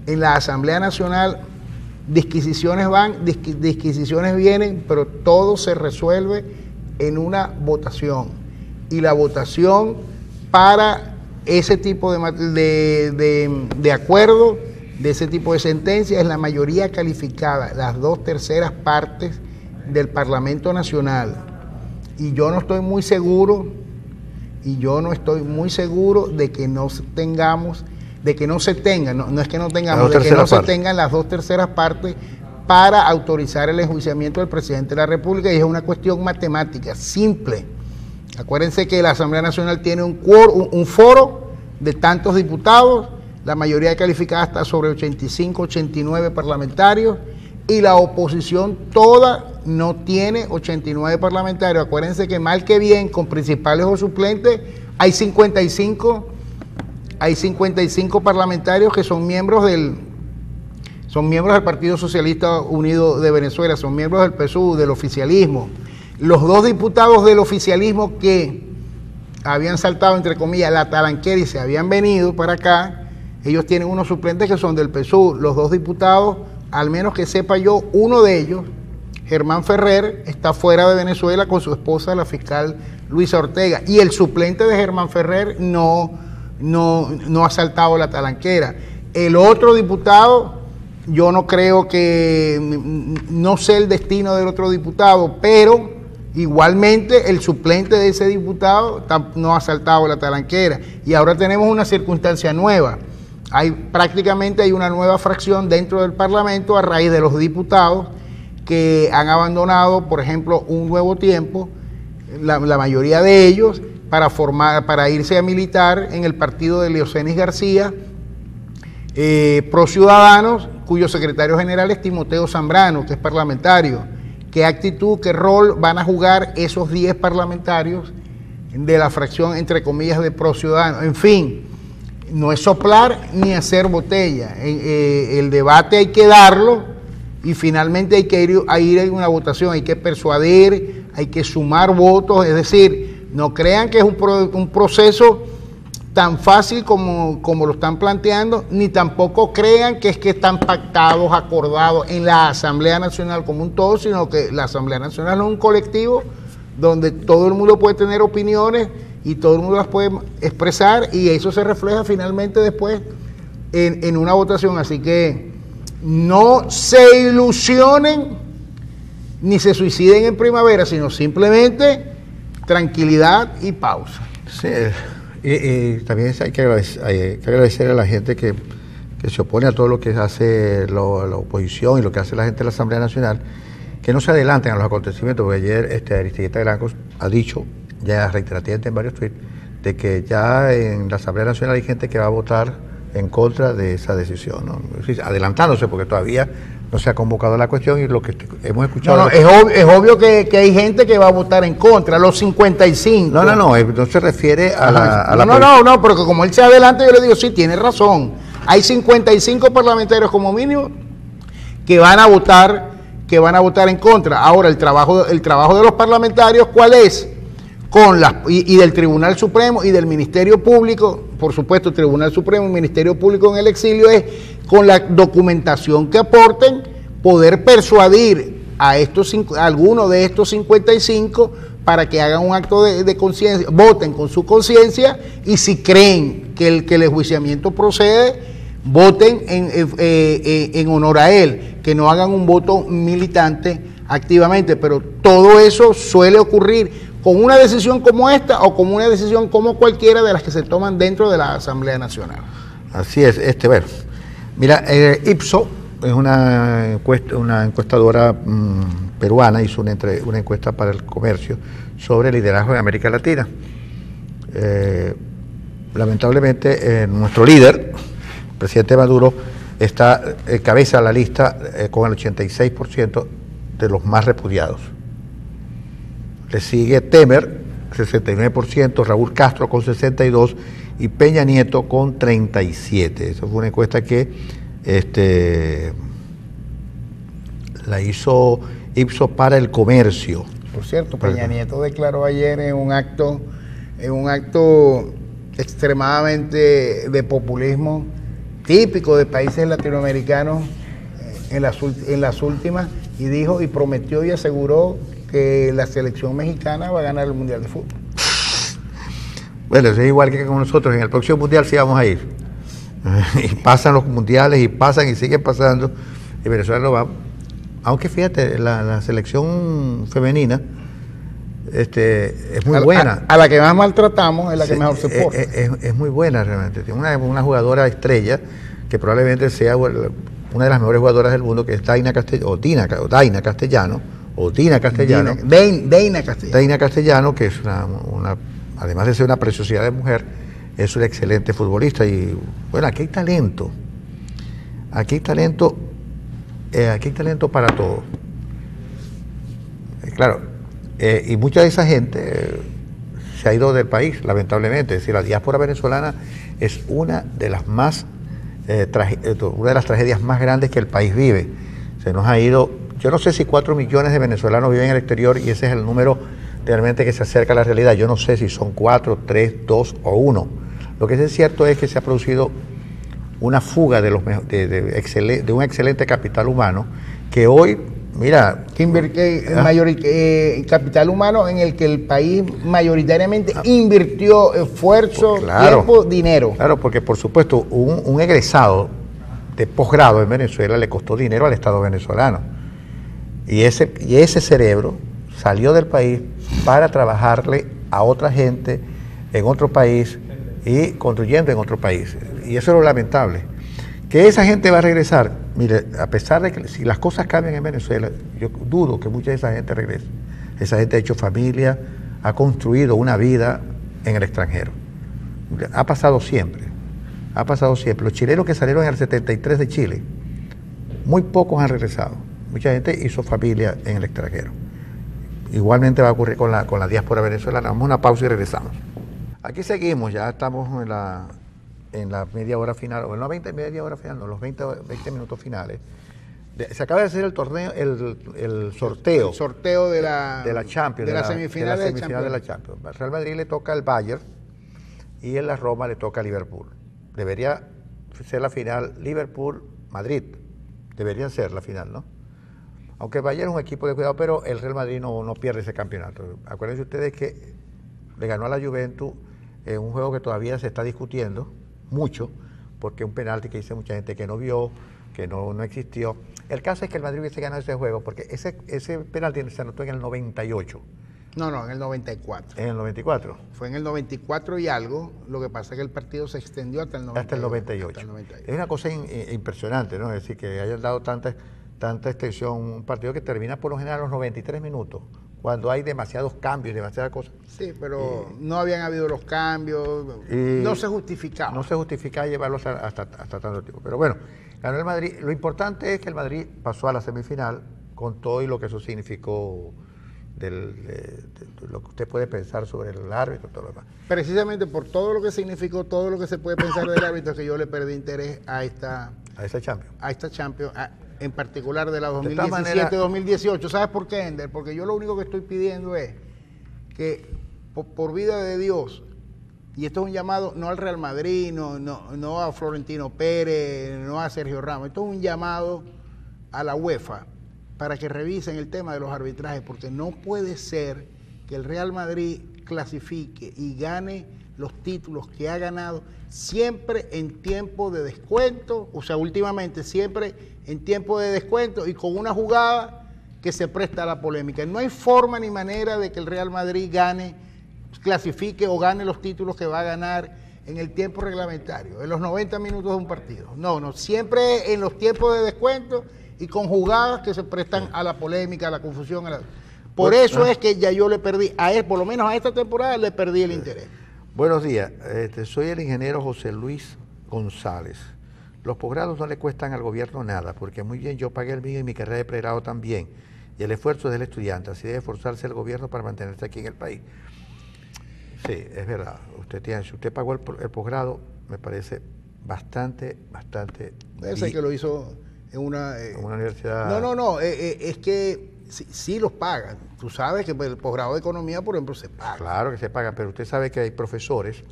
En la Asamblea Nacional disquisiciones van, disquisiciones vienen, pero todo se resuelve en una votación. Y la votación para ese tipo de acuerdo, de ese tipo de sentencia, es la mayoría calificada, las 2/3 partes del Parlamento Nacional. Y yo no estoy muy seguro, de que no tengamos, de que no se tengan, no es que no tengamos, de que no se tengan las 2/3 partes para autorizar el enjuiciamiento del presidente de la República, y es una cuestión matemática, simple. Acuérdense que la Asamblea Nacional tiene un foro de tantos diputados, la mayoría calificada está sobre 85, 89 parlamentarios, y la oposición toda no tiene 89 parlamentarios. Acuérdense que mal que bien, con principales o suplentes, hay 55 parlamentarios que son miembros del Partido Socialista Unido de Venezuela, son miembros del PSUV, del oficialismo. Los 2 diputados del oficialismo que habían saltado, entre comillas, la talanquera y se habían venido para acá, ellos tienen unos suplentes que son del PSUV. Los 2 diputados, al menos que sepa yo, uno de ellos, Germán Ferrer, está fuera de Venezuela con su esposa, la fiscal Luisa Ortega, y el suplente de Germán Ferrer no ha saltado la talanquera. El otro diputado, yo no creo no sé el destino del otro diputado, pero igualmente el suplente de ese diputado no ha saltado la talanquera. Y ahora tenemos una circunstancia nueva. Prácticamente hay una nueva fracción dentro del Parlamento a raíz de los diputados que han abandonado, por ejemplo, Un Nuevo Tiempo, la mayoría de ellos, para irse a militar en el partido de Leocenis García, Pro Ciudadanos, cuyo secretario general es Timoteo Zambrano, que es parlamentario. ¿Qué actitud, qué rol van a jugar esos 10 parlamentarios de la fracción, entre comillas, de Pro Ciudadanos? En fin, no es soplar ni hacer botella. El debate hay que darlo y finalmente hay que ir a una votación, hay que persuadir, hay que sumar votos. Es decir, no crean que es un proceso tan fácil como lo están planteando, ni tampoco crean que es que están pactados, acordados en la Asamblea Nacional como un todo, sino que la Asamblea Nacional es un colectivo donde todo el mundo puede tener opiniones y todo el mundo las puede expresar, y eso se refleja finalmente después en una votación. Así que no se ilusionen ni se suiciden en primavera, sino simplemente tranquilidad y pausa. Sí, y también hay que agradecer a la gente que se opone a todo lo que hace la oposición y lo que hace la gente de la Asamblea Nacional, que no se adelanten a los acontecimientos, porque ayer Aristilleta Grancos ha dicho, ya reiterativamente en varios tweets, de que ya en la Asamblea Nacional hay gente que va a votar en contra de esa decisión, ¿no? Adelantándose, porque todavía no se ha convocado la cuestión, y lo que hemos escuchado... Es obvio que hay gente que va a votar en contra, los 55. No se refiere a la... No, porque como él se adelanta, yo le digo, sí, tiene razón. Hay 55 parlamentarios como mínimo que van a votar en contra. Ahora, el trabajo de los parlamentarios, ¿cuál es? Y del Tribunal Supremo y del Ministerio Público, por supuesto, Tribunal Supremo y Ministerio Público en el exilio, es con la documentación que aporten, poder persuadir a alguno de estos 55 para que hagan un acto de conciencia, voten con su conciencia, y si creen que el enjuiciamiento procede, voten en honor a él, que no hagan un voto militante activamente. Pero todo eso suele ocurrir con una decisión como esta o con una decisión como cualquiera de las que se toman dentro de la Asamblea Nacional. Así es, bueno. Mira, Ipsos es una encuestadora peruana, hizo una encuesta para el comercio sobre liderazgo en América Latina. Lamentablemente, nuestro líder, el presidente Maduro, encabeza la lista con el 86% de los más repudiados. Le sigue Temer, 69%, Raúl Castro con 62% y Peña Nieto con 37%. Esa fue una encuesta que la hizo Ipsos para el comercio. Por cierto, Peña Nieto declaró ayer en un acto extremadamente de populismo, típico de países latinoamericanos en las últimas, y dijo y prometió y aseguró que la selección mexicana va a ganar el Mundial de Fútbol. Bueno, eso es igual que con nosotros, en el próximo Mundial sí vamos a ir. Y pasan los mundiales y pasan y siguen pasando, y Venezuela no va. Aunque fíjate, la selección femenina es muy buena. A la que más maltratamos es la que mejor se porta. Es muy buena realmente. Tiene una jugadora estrella que probablemente sea una de las mejores jugadoras del mundo, que es Daina Castellano, que es además de ser una preciosidad de mujer, es una excelente futbolista. Y bueno, aquí hay talento. Aquí hay talento para todo. Claro, y mucha de esa gente se ha ido del país, lamentablemente. Es decir, la diáspora venezolana es una de las tragedias más grandes que el país vive. Se nos ha ido, yo no sé si 4 millones de venezolanos viven en el exterior, y ese es el número realmente que se acerca a la realidad. Yo no sé si son 4, 3, 2 o 1. Lo que sí es cierto es que se ha producido una fuga de un excelente capital humano que hoy, mira... capital humano en el que el país mayoritariamente invirtió esfuerzo, tiempo, dinero. Claro, porque por supuesto un egresado de posgrado en Venezuela le costó dinero al Estado venezolano. Y ese cerebro salió del país para trabajarle a otra gente en otro país y construyendo en otro país. Y eso es lo lamentable. Que esa gente va a regresar. Mire, a pesar de que si las cosas cambian en Venezuela, yo dudo que mucha de esa gente regrese. Esa gente ha hecho familia, ha construido una vida en el extranjero. Ha pasado siempre. Los chilenos que salieron en el 73 de Chile, muy pocos han regresado. Mucha gente hizo familia en el extranjero. Igualmente va a ocurrir con la diáspora venezolana. Vamos a una pausa y regresamos. Aquí seguimos, ya estamos en la media hora final, o en la media hora final, no, los 20 minutos finales. Se acaba de hacer el torneo, el sorteo. El sorteo de la Champions. De la semifinal de la Champions. Al Real Madrid le toca al Bayern y en la Roma le toca a Liverpool. Debería ser la final Liverpool-Madrid. Debería ser la final, ¿no? Aunque el Bayern es un equipo de cuidado, pero el Real Madrid no pierde ese campeonato. Acuérdense ustedes que le ganó a la Juventus en un juego que todavía se está discutiendo mucho, porque un penalti que dice mucha gente que no vio, que no existió. El caso es que el Madrid hubiese ganado ese juego, porque ese penalti se anotó en el 98. No, en el 94. ¿En el 94? Fue en el 94 y algo, lo que pasa es que el partido se extendió hasta el 98. Hasta el 98. Es una cosa impresionante, ¿no? Es decir, que hayan dado tanta extensión, un partido que termina por lo general a los 93 minutos, cuando hay demasiados cambios, demasiadas cosas. Sí, pero no habían habido los cambios, no se justificaba. No se justificaba llevarlo hasta tanto tiempo. Pero bueno, ganó el Madrid. Lo importante es que el Madrid pasó a la semifinal con todo y lo que eso significó, de lo que usted puede pensar sobre el árbitro y todo lo demás. Precisamente por todo lo que significó, todo lo que se puede pensar del árbitro, que yo le perdí interés a esta Champions, en particular de la 2017-2018. ¿Sabes por qué, Ender? Porque yo lo único que estoy pidiendo es que, por vida de Dios, y esto es un llamado no al Real Madrid, no a Florentino Pérez, no a Sergio Ramos, esto es un llamado a la UEFA para que revisen el tema de los arbitrajes, porque no puede ser que el Real Madrid clasifique y gane los títulos que ha ganado siempre en tiempo de descuento, o sea, últimamente siempre en tiempo de descuento y con una jugada que se presta a la polémica. No hay forma ni manera de que el Real Madrid gane, clasifique o gane los títulos que va a ganar en el tiempo reglamentario, en los 90 minutos de un partido. No, siempre en los tiempos de descuento y con jugadas que se prestan a la polémica, a la confusión. Por eso es que ya yo le perdí, a él, por lo menos a esta temporada, le perdí el interés. Buenos días, soy el ingeniero José Luis González. Los posgrados no le cuestan al gobierno nada, porque muy bien yo pagué el mío y mi carrera de pregrado también, y el esfuerzo es del estudiante, así debe esforzarse el gobierno para mantenerse aquí en el país. Sí, es verdad, si usted pagó el posgrado, me parece bastante. Debe ser que lo hizo en una universidad. No, es que sí los pagan. Tú sabes que el posgrado de economía, por ejemplo, se paga. Claro que se paga, pero usted sabe que hay profesores,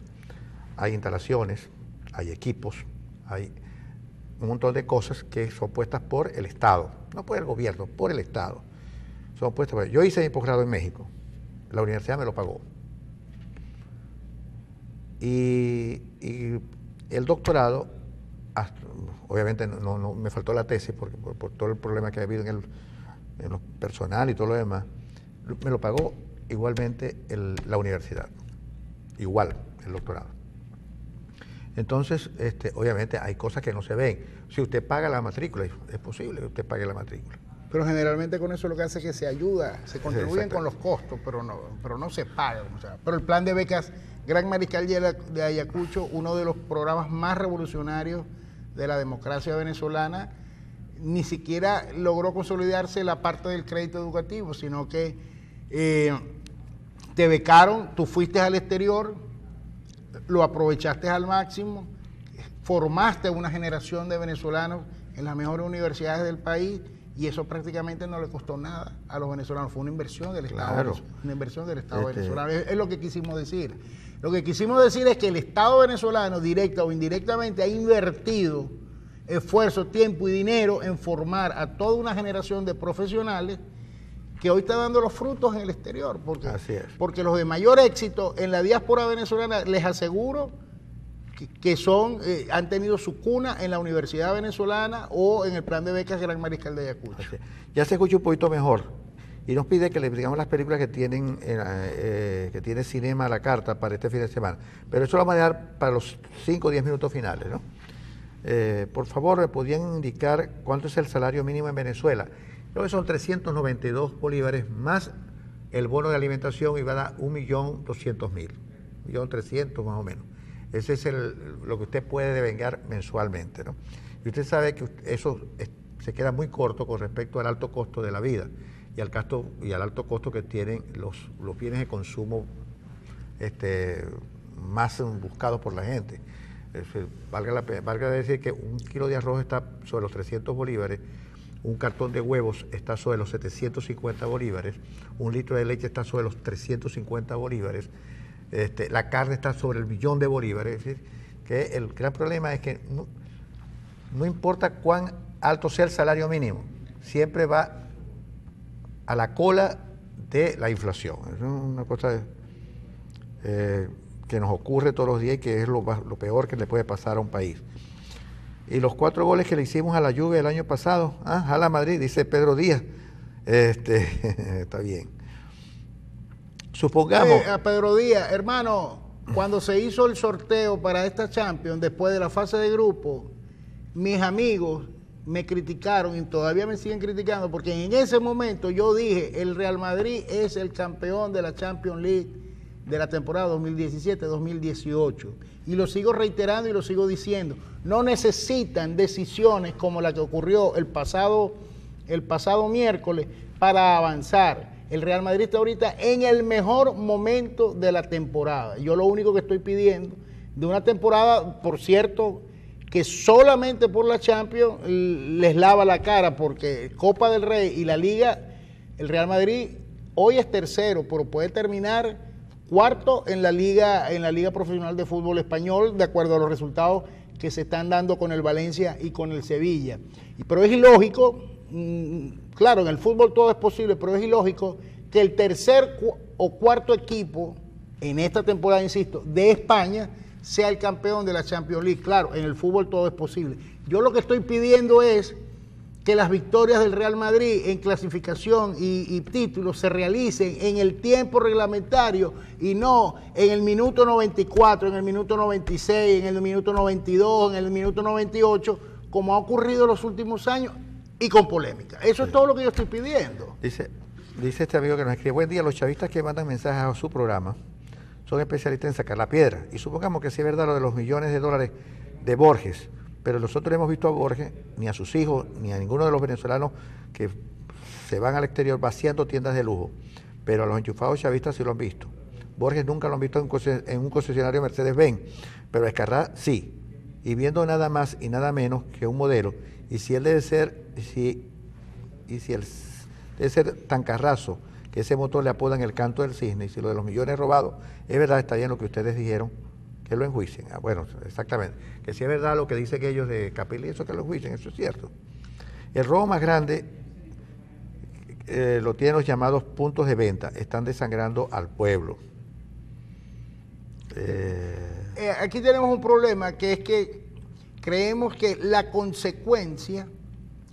hay instalaciones, hay equipos, hay un montón de cosas que son puestas por el Estado, no por el gobierno, por el Estado. Son puestas por... Yo hice mi posgrado en México, la universidad me lo pagó. Y el doctorado, obviamente no me faltó la tesis por todo el problema que ha habido en lo personal y todo lo demás, me lo pagó igualmente la universidad, igual el doctorado. Entonces, obviamente hay cosas que no se ven. Si usted paga la matrícula, es posible que usted pague la matrícula. Pero generalmente con eso lo que hace es que se ayuda, se contribuyen con los costos, pero no se pagan. O sea, pero el plan de becas Gran Mariscal de Ayacucho, uno de los programas más revolucionarios de la democracia venezolana, ni siquiera logró consolidarse la parte del crédito educativo, sino que te becaron, tú fuiste al exterior, lo aprovechaste al máximo, formaste a una generación de venezolanos en las mejores universidades del país, y eso prácticamente no le costó nada a los venezolanos, fue una inversión del Estado, claro. Una inversión del Estado venezolano, es lo que quisimos decir. Lo que quisimos decir es que el Estado venezolano, directa o indirectamente, ha invertido esfuerzo, tiempo y dinero en formar a toda una generación de profesionales que hoy está dando los frutos en el exterior, porque los de mayor éxito en la diáspora venezolana, les aseguro que han tenido su cuna en la Universidad Venezolana o en el plan de becas Gran Mariscal de Ayacucho. Ya se escucha un poquito mejor y nos pide que le digamos las películas que tiene Cinema a la carta para este fin de semana, pero eso lo vamos a dejar para los 5 o 10 minutos finales, ¿no? Por favor, ¿me podrían indicar cuánto es el salario mínimo en Venezuela? Creo que son 392 bolívares más el bono de alimentación y va a dar 1.200.000, 1.300.000 más o menos. Ese es lo que usted puede devengar mensualmente, ¿no? Y usted sabe que eso se queda muy corto con respecto al alto costo de la vida y al alto costo que tienen los bienes de consumo más buscados por la gente. Valga decir que un kilo de arroz está sobre los 300 bolívares, un cartón de huevos está sobre los 750 bolívares, un litro de leche está sobre los 350 bolívares, la carne está sobre el 1.000.000 de bolívares. Es decir, que el gran problema es que no importa cuán alto sea el salario mínimo, siempre va a la cola de la inflación. Es una cosa que nos ocurre todos los días y que es lo peor que le puede pasar a un país. Y los 4 goles que le hicimos a la Juve el año pasado, a la Madrid, dice Pedro Díaz, está bien. Supongamos... a Pedro Díaz, hermano, cuando se hizo el sorteo para esta Champions, después de la fase de grupo, mis amigos me criticaron y todavía me siguen criticando, porque en ese momento yo dije, el Real Madrid es el campeón de la Champions League de la temporada 2017-2018, y lo sigo reiterando y lo sigo diciendo. No necesitan decisiones como la que ocurrió el pasado miércoles para avanzar. El Real Madrid está ahorita en el mejor momento de la temporada. Yo lo único que estoy pidiendo de una temporada, por cierto, que solamente por la Champions les lava la cara, porque Copa del Rey y la Liga, el Real Madrid hoy es tercero, pero puede terminar cuarto en la Liga Profesional de Fútbol Español, de acuerdo a los resultados que se están dando con el Valencia y con el Sevilla. Pero es ilógico, claro, en el fútbol todo es posible, pero es ilógico que el tercer o cuarto equipo en esta temporada, insisto, de España, sea el campeón de la Champions League. Claro, en el fútbol todo es posible. Yo lo que estoy pidiendo es que las victorias del Real Madrid en clasificación y títulos se realicen en el tiempo reglamentario y no en el minuto 94, en el minuto 96, en el minuto 92, en el minuto 98, como ha ocurrido en los últimos años y con polémica. Eso es todo lo que yo estoy pidiendo. Dice este amigo que nos escribe: buen día, los chavistas que mandan mensajes a su programa son especialistas en sacar la piedra. Y supongamos que sí es verdad lo de los millones de dólares de Borges, pero nosotros no hemos visto a Borges, ni a sus hijos, ni a ninguno de los venezolanos que se van al exterior vaciando tiendas de lujo. Pero a los enchufados chavistas sí lo han visto. Borges nunca lo han visto en un concesionario Mercedes-Benz, pero a Escarrá sí. Y viendo nada más y nada menos que un modelo. Y si él debe ser, debe ser tan carrazo que ese motor le apodan el canto del cisne, y si lo de los millones robados es verdad, está bien lo que ustedes dijeron, que lo enjuicien. Bueno, exactamente. Que si es verdad lo que dicen que ellos de Capelli, eso que lo enjuicien, eso es cierto. El robo más grande lo tienen los llamados puntos de venta, están desangrando al pueblo. Aquí tenemos un problema, que es que creemos que la consecuencia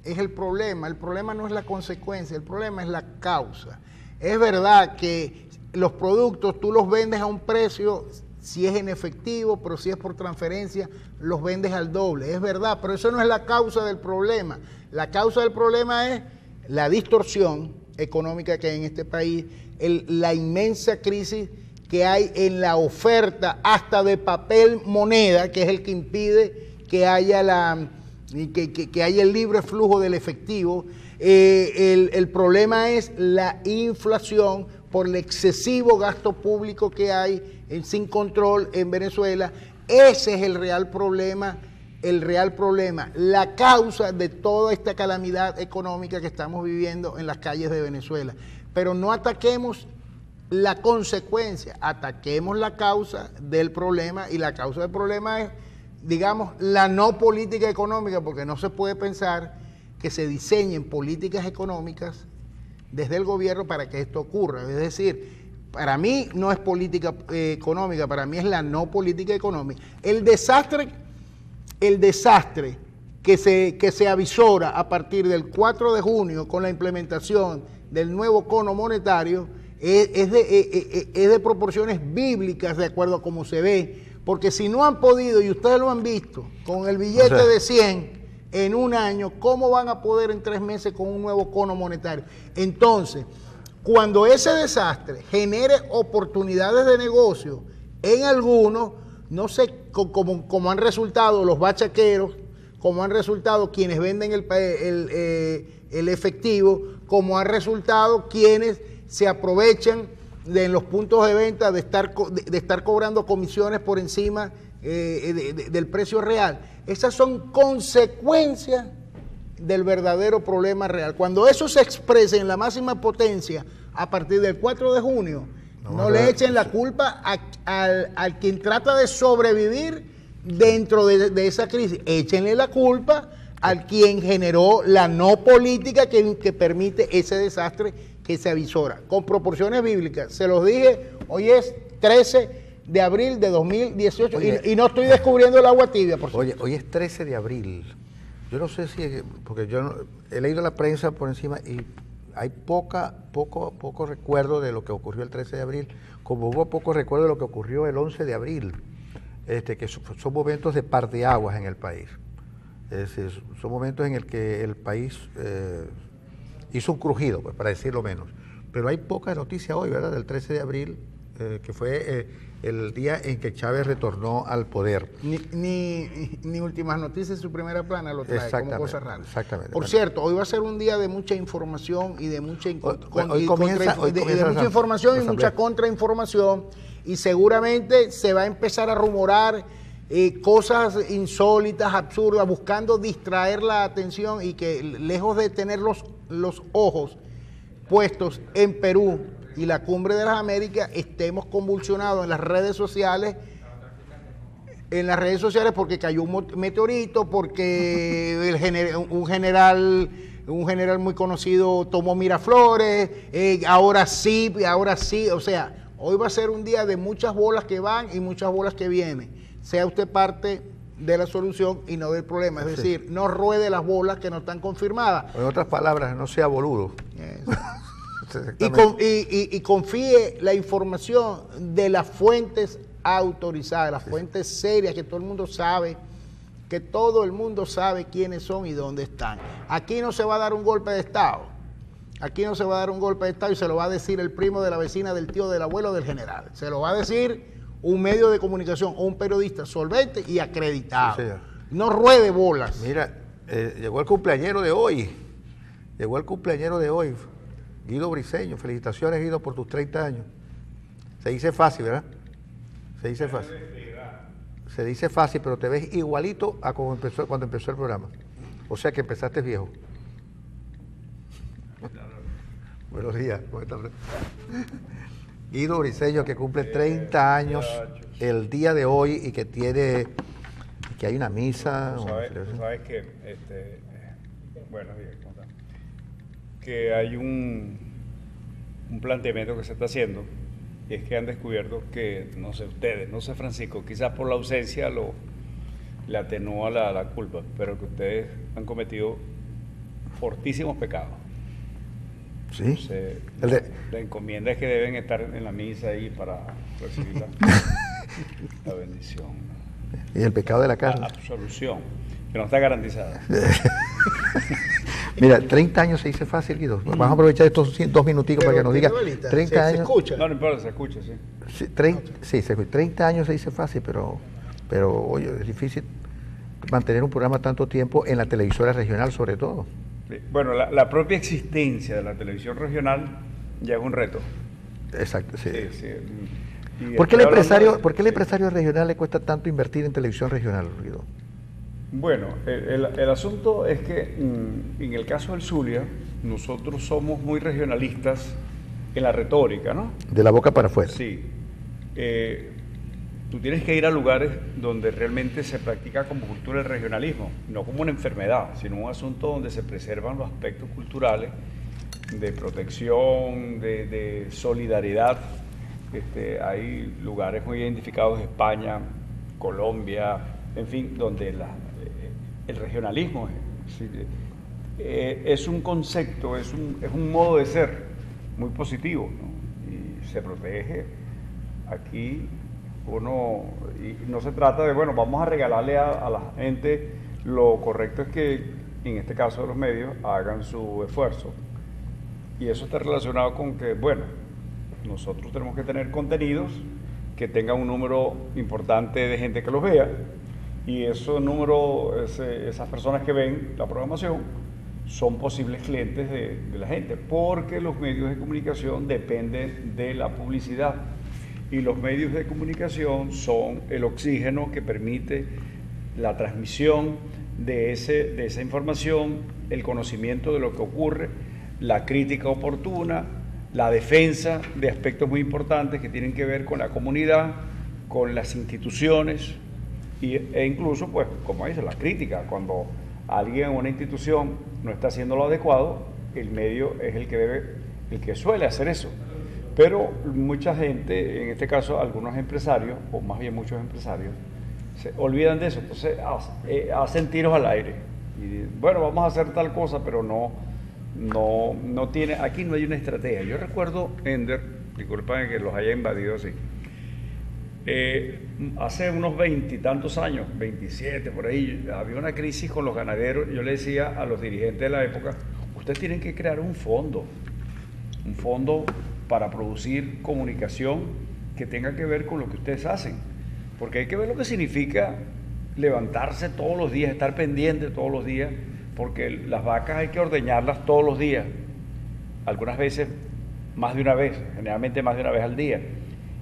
es el problema no es la consecuencia, el problema es la causa. Es verdad que los productos tú los vendes a un precio, si es en efectivo, pero si es por transferencia, los vendes al doble. Es verdad, pero eso no es la causa del problema. La causa del problema es la distorsión económica que hay en este país, la inmensa crisis que hay en la oferta hasta de papel moneda, que es el que impide que haya que haya el libre flujo del efectivo. El problema es la inflación por el excesivo gasto público que hay sin control en Venezuela. Ese es el real problema, la causa de toda esta calamidad económica que estamos viviendo en las calles de Venezuela. Pero no ataquemos la consecuencia, ataquemos la causa del problema, y la causa del problema es, digamos, la no política económica, porque no se puede pensar que se diseñen políticas económicas desde el gobierno para que esto ocurra. Es decir, para mí no es política económica, para mí es la no política económica. El desastre que se avisora a partir del 4 de junio con la implementación del nuevo cono monetario es de proporciones bíblicas, de acuerdo a cómo se ve, porque si no han podido, y ustedes lo han visto, con el billete de 100 en un año, ¿cómo van a poder en 3 meses con un nuevo cono monetario? Entonces, cuando ese desastre genere oportunidades de negocio en algunos, no sé cómo han resultado los bachaqueros, como han resultado quienes venden el efectivo, como han resultado quienes se aprovechan en los puntos de venta de estar cobrando comisiones por encima del precio real. Esas son consecuencias del verdadero problema real. Cuando eso se exprese en la máxima potencia a partir del 4 de junio, no le echen la culpa al quien trata de sobrevivir dentro de esa crisis. Échenle la culpa al quien generó la no política que permite ese desastre que se avisora, con proporciones bíblicas. Se los dije, hoy es 13 de abril de 2018. Oye, y no estoy descubriendo el agua tibia, por supuesto. Oye, hoy es 13 de abril. Yo no sé si, porque yo he leído la prensa por encima y hay poco recuerdo de lo que ocurrió el 13 de abril, como hubo poco recuerdo de lo que ocurrió el 11 de abril, que son momentos de parteaguas en el país. Es decir, son momentos en el que el país hizo un crujido, pues, para decirlo menos. Pero hay poca noticia hoy, ¿verdad?, del 13 de abril, que fue el día en que Chávez retornó al poder. Ni Últimas Noticias en su primera plana lo trae como cosa rara. Exactamente. Por cierto, hoy va a ser un día de mucha información y de mucha información y mucha contrainformación, y seguramente se va a empezar a rumorar cosas insólitas, absurdas, buscando distraer la atención, y que lejos de tener los ojos puestos en Perú y la Cumbre de las Américas, estemos convulsionados en las redes sociales, porque cayó un meteorito, porque un general muy conocido tomó Miraflores, ahora sí, o sea, hoy va a ser un día de muchas bolas que van y muchas bolas que vienen. Sea usted parte de la solución y no del problema. Es decir, no ruede las bolas que no están confirmadas. En otras palabras, no sea boludo. Y confíe la información de las fuentes autorizadas, las fuentes serias, que todo el mundo sabe, quiénes son y dónde están. Aquí no se va a dar un golpe de Estado. Aquí no se va a dar un golpe de Estado y se lo va a decir el primo de la vecina, del tío, del abuelo, del general. Se lo va a decir un medio de comunicación o un periodista solvente y acreditado. Sí, señor. No ruede bolas. Mira, llegó el cumpleañero de hoy. Guido Briceño. Felicitaciones, Guido, por tus 30 años. Se dice fácil, ¿verdad? Se dice fácil, pero te ves igualito a como cuando empezó el programa. O sea que empezaste viejo. Buenos días. ¿Cómo estás? Guido Briceño, que cumple 30 años el día de hoy y que hay una misa. Tú sabes que, buenos días, ¿cómo estás? Que hay un planteamiento que se está haciendo, y es que han descubierto que, no sé ustedes, no sé Francisco, quizás por la ausencia le atenúa la culpa, pero que ustedes han cometido fortísimos pecados. Sí. Entonces, la encomienda es que deben estar en la misa ahí para recibir la bendición. Y el pecado de la carne. La absolución, que no está garantizada. Mira, 30 años se dice fácil, Guido. Vamos a aprovechar estos 2 minuticos para que nos diga. 30 años. ¿Se escucha? No importa, se escucha, sí. Sí, se escucha. 30 años se dice fácil, pero oye, es difícil mantener un programa tanto tiempo en la televisora regional, sobre todo. Sí. Bueno, la propia existencia de la televisión regional ya es un reto. Exacto, sí. Sí. ¿Por qué el empresario regional le cuesta tanto invertir en televisión regional, Guido? Bueno, el asunto es que en el caso del Zulia, nosotros somos muy regionalistas en la retórica, ¿no? De la boca para afuera. Sí. Tú tienes que ir a lugares donde realmente se practica como cultura el regionalismo, no como una enfermedad, sino un asunto donde se preservan los aspectos culturales de protección, de solidaridad. Hay lugares muy identificados, España, Colombia, en fin, donde el regionalismo es un concepto, es un modo de ser muy positivo, ¿no? Y se protege. Aquí y no se trata de, bueno, vamos a regalarle a la gente. Lo correcto es que, en este caso de los medios, hagan su esfuerzo. Y eso está relacionado con que, bueno, nosotros tenemos que tener contenidos que tengan un número importante de gente que los vea, y esos números, esas personas que ven la programación, son posibles clientes de la gente, porque los medios de comunicación dependen de la publicidad, y los medios de comunicación son el oxígeno que permite la transmisión de esa información, el conocimiento de lo que ocurre, la crítica oportuna, la defensa de aspectos muy importantes que tienen que ver con la comunidad, con las instituciones, e incluso, pues, como dice, la crítica. Cuando alguien en una institución no está haciendo lo adecuado, el medio es el que suele hacer eso. Pero mucha gente, en este caso algunos empresarios, o más bien muchos empresarios, se olvidan de eso, entonces hacen tiros al aire. Y bueno, vamos a hacer tal cosa, pero no tiene, aquí no hay una estrategia. Yo recuerdo, Ender, disculpen que los haya invadido así, hace unos 20 y tantos años, 27 por ahí, había una crisis con los ganaderos. Yo le decía a los dirigentes de la época, ustedes tienen que crear un fondo para producir comunicación que tenga que ver con lo que ustedes hacen, porque hay que ver lo que significa levantarse todos los días, estar pendiente todos los días, porque las vacas hay que ordeñarlas todos los días, algunas veces más de una vez, generalmente más de una vez al día.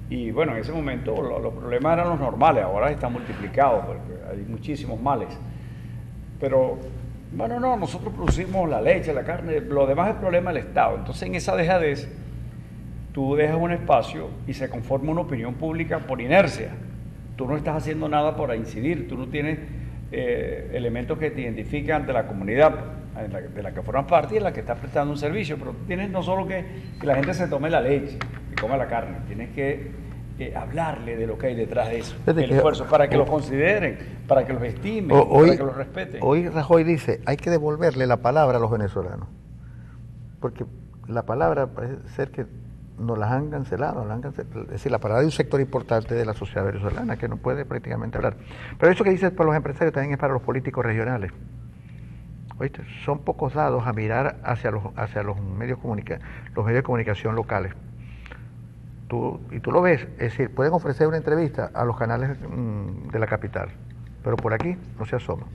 Y bueno, en ese momento los problemas eran los normales, ahora están multiplicados porque hay muchísimos males. Pero bueno, no, nosotros producimos la leche, la carne, lo demás es problema del Estado. Entonces, en esa dejadez, tú dejas un espacio y se conforma una opinión pública por inercia. Tú no estás haciendo nada para incidir, tú no tienes elementos que te identifican ante la comunidad de la que formas parte y en la que estás prestando un servicio, pero tú tienes no solo que la gente se tome la leche, que coma la carne, tienes que hablarle de lo que hay detrás de eso, Fíjate el que- esfuerzo, para que los consideren, para que los estimen, Hoy, para que los respeten. hoy Rajoy dice, hay que devolverle la palabra a los venezolanos, porque la palabra parece ser que nos las han cancelado, es decir, la palabra de un sector importante de la sociedad venezolana que no puede prácticamente hablar. Pero eso que dices para los empresarios también es para los políticos regionales. ¿Oíste? Son pocos dados a mirar hacia los medios de comunicación locales. Y tú lo ves, es decir, pueden ofrecer una entrevista a los canales de la capital, pero por aquí no se asoman.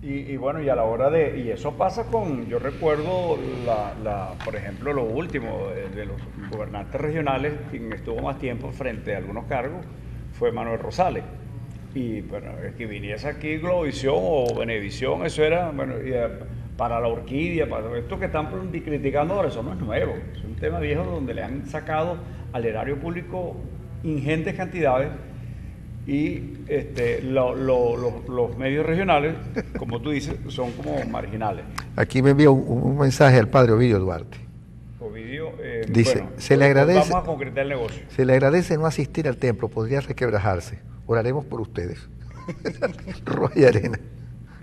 Y bueno, y a la hora y eso pasa yo recuerdo, por ejemplo, lo último de los gobernantes regionales, quien estuvo más tiempo frente a algunos cargos, fue Manuel Rosales. Y bueno, el que viniese aquí Globovisión o Venevisión, eso era, bueno, para la orquídea, para esto que están criticando ahora, eso no es nuevo, es un tema viejo donde le han sacado al erario público ingentes cantidades y los medios regionales, como tú dices, son como marginales. Aquí me envió un mensaje al padre Ovidio Duarte. Ovidio, Dice, bueno, se le agradece, vamos a concretar el negocio. se le agradece no asistir al templo, podría requebrajarse. Oraremos por ustedes. Roja y arena.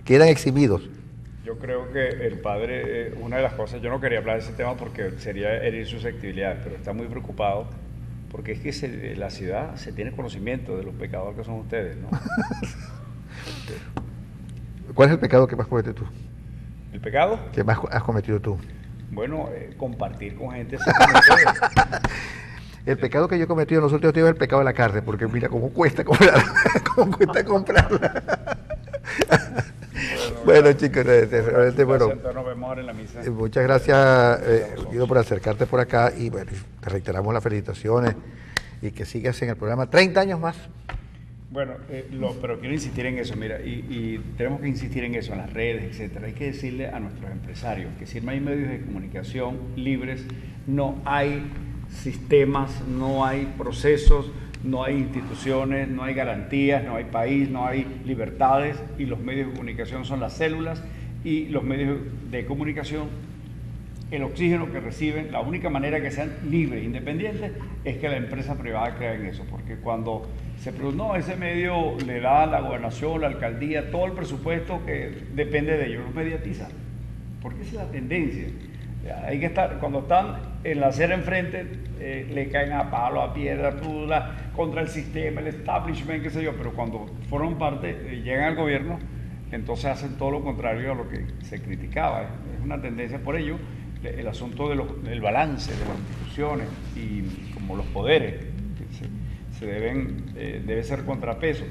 Quedan exhibidos. Yo creo que el padre, una de las cosas, yo no quería hablar de ese tema porque sería herir susceptibilidades, pero está muy preocupado porque es que la ciudad se tiene conocimiento de los pecadores que son ustedes, ¿no? ¿Cuál es el pecado que más cometes tú? ¿El pecado? ¿Qué más has cometido tú? Bueno, compartir con gente así como ustedes. El pecado que yo he cometido en los últimos días es el pecado de la carne, porque mira cómo cuesta comprarla. Cómo cuesta comprarla. Bueno, chicos, realmente, bueno, Entonces nos vemos ahora en la misa. muchas gracias, Guido, por acercarte por acá y bueno, te reiteramos las felicitaciones y que sigas en el programa 30 años más. Bueno, pero quiero insistir en eso, mira, y tenemos que insistir en eso, en las redes, etcétera. Hay que decirle a nuestros empresarios que si no hay medios de comunicación libres, no hay sistemas, no hay procesos, no hay instituciones, no hay garantías, no hay país, no hay libertades, y los medios de comunicación son las células, y los medios de comunicación, el oxígeno que reciben, la única manera que sean libres, independientes, es que la empresa privada crea en eso, porque cuando ese medio le da a la gobernación, la alcaldía, todo el presupuesto que depende de ellos, los mediatizan, porque esa es la tendencia. Hay que estar, cuando están en la acera enfrente, le caen a palo, a piedra, contra el sistema, el establishment, qué sé yo, pero cuando forman parte, llegan al gobierno, entonces hacen todo lo contrario a lo que se criticaba. Es una tendencia por ello, el asunto del balance de las instituciones y como los poderes, que debe ser contrapeso.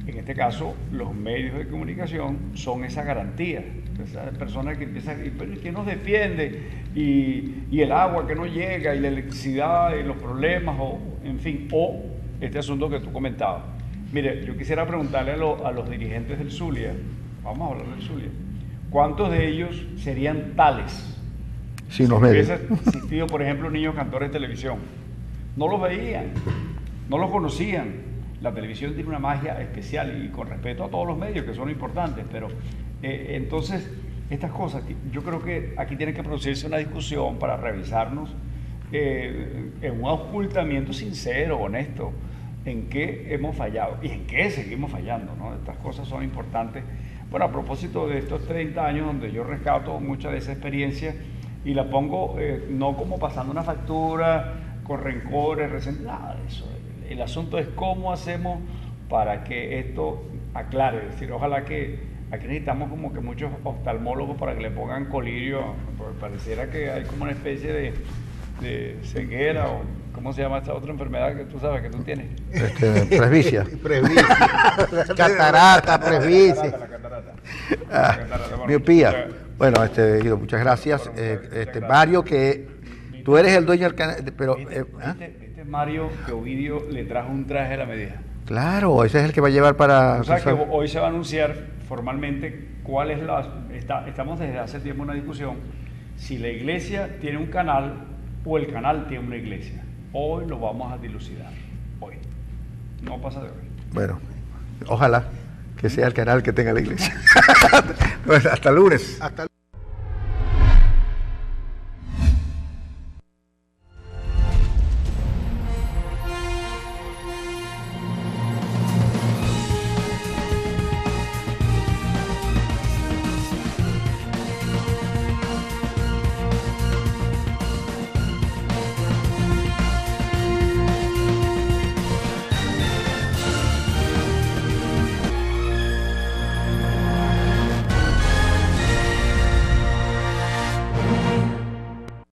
En este caso, los medios de comunicación son esa garantía. Esas personas que empiezan, pero ¿quién nos defiende? Y el agua que no llega, y la electricidad, y los problemas, o en fin, o este asunto que tú comentabas. Mire, yo quisiera preguntarle a los dirigentes del Zulia, vamos a hablar del Zulia, ¿cuántos de ellos serían tales? Sí, los medios. Si hubiese existido, por ejemplo, niños cantores de televisión, no los veían, no los conocían. La televisión tiene una magia especial y con respeto a todos los medios que son importantes, pero entonces estas cosas, yo creo que aquí tiene que producirse una discusión para revisarnos en un ocultamiento sincero, honesto, en qué hemos fallado y en qué seguimos fallando, ¿no? Estas cosas son importantes. Bueno, a propósito de estos 30 años donde yo rescato mucha de esa experiencia y la pongo no como pasando una factura con rencores, nada de eso. El asunto es cómo hacemos para que esto aclare. Es decir, ojalá que aquí necesitamos como que muchos oftalmólogos para que le pongan colirio, porque pareciera que hay como una especie de ceguera o ¿cómo se llama esta otra enfermedad que tú sabes que tú tienes? Presbicia. Catarata, presbicia. La catarata. Bueno, Miopía. Bueno, Guido, muchas gracias. Mario, que tú eres el dueño del canal, pero... ¿Viste Mario que Ovidio le trajo un traje a la medida? Claro, ese es el que va a llevar para... O sea que hoy se va a anunciar formalmente cuál es estamos desde hace tiempo en una discusión, si la iglesia tiene un canal o el canal tiene una iglesia. Hoy lo vamos a dilucidar. Hoy. No pasa de hoy. Bueno, ojalá que sea el canal que tenga la iglesia. Pues hasta lunes. Hasta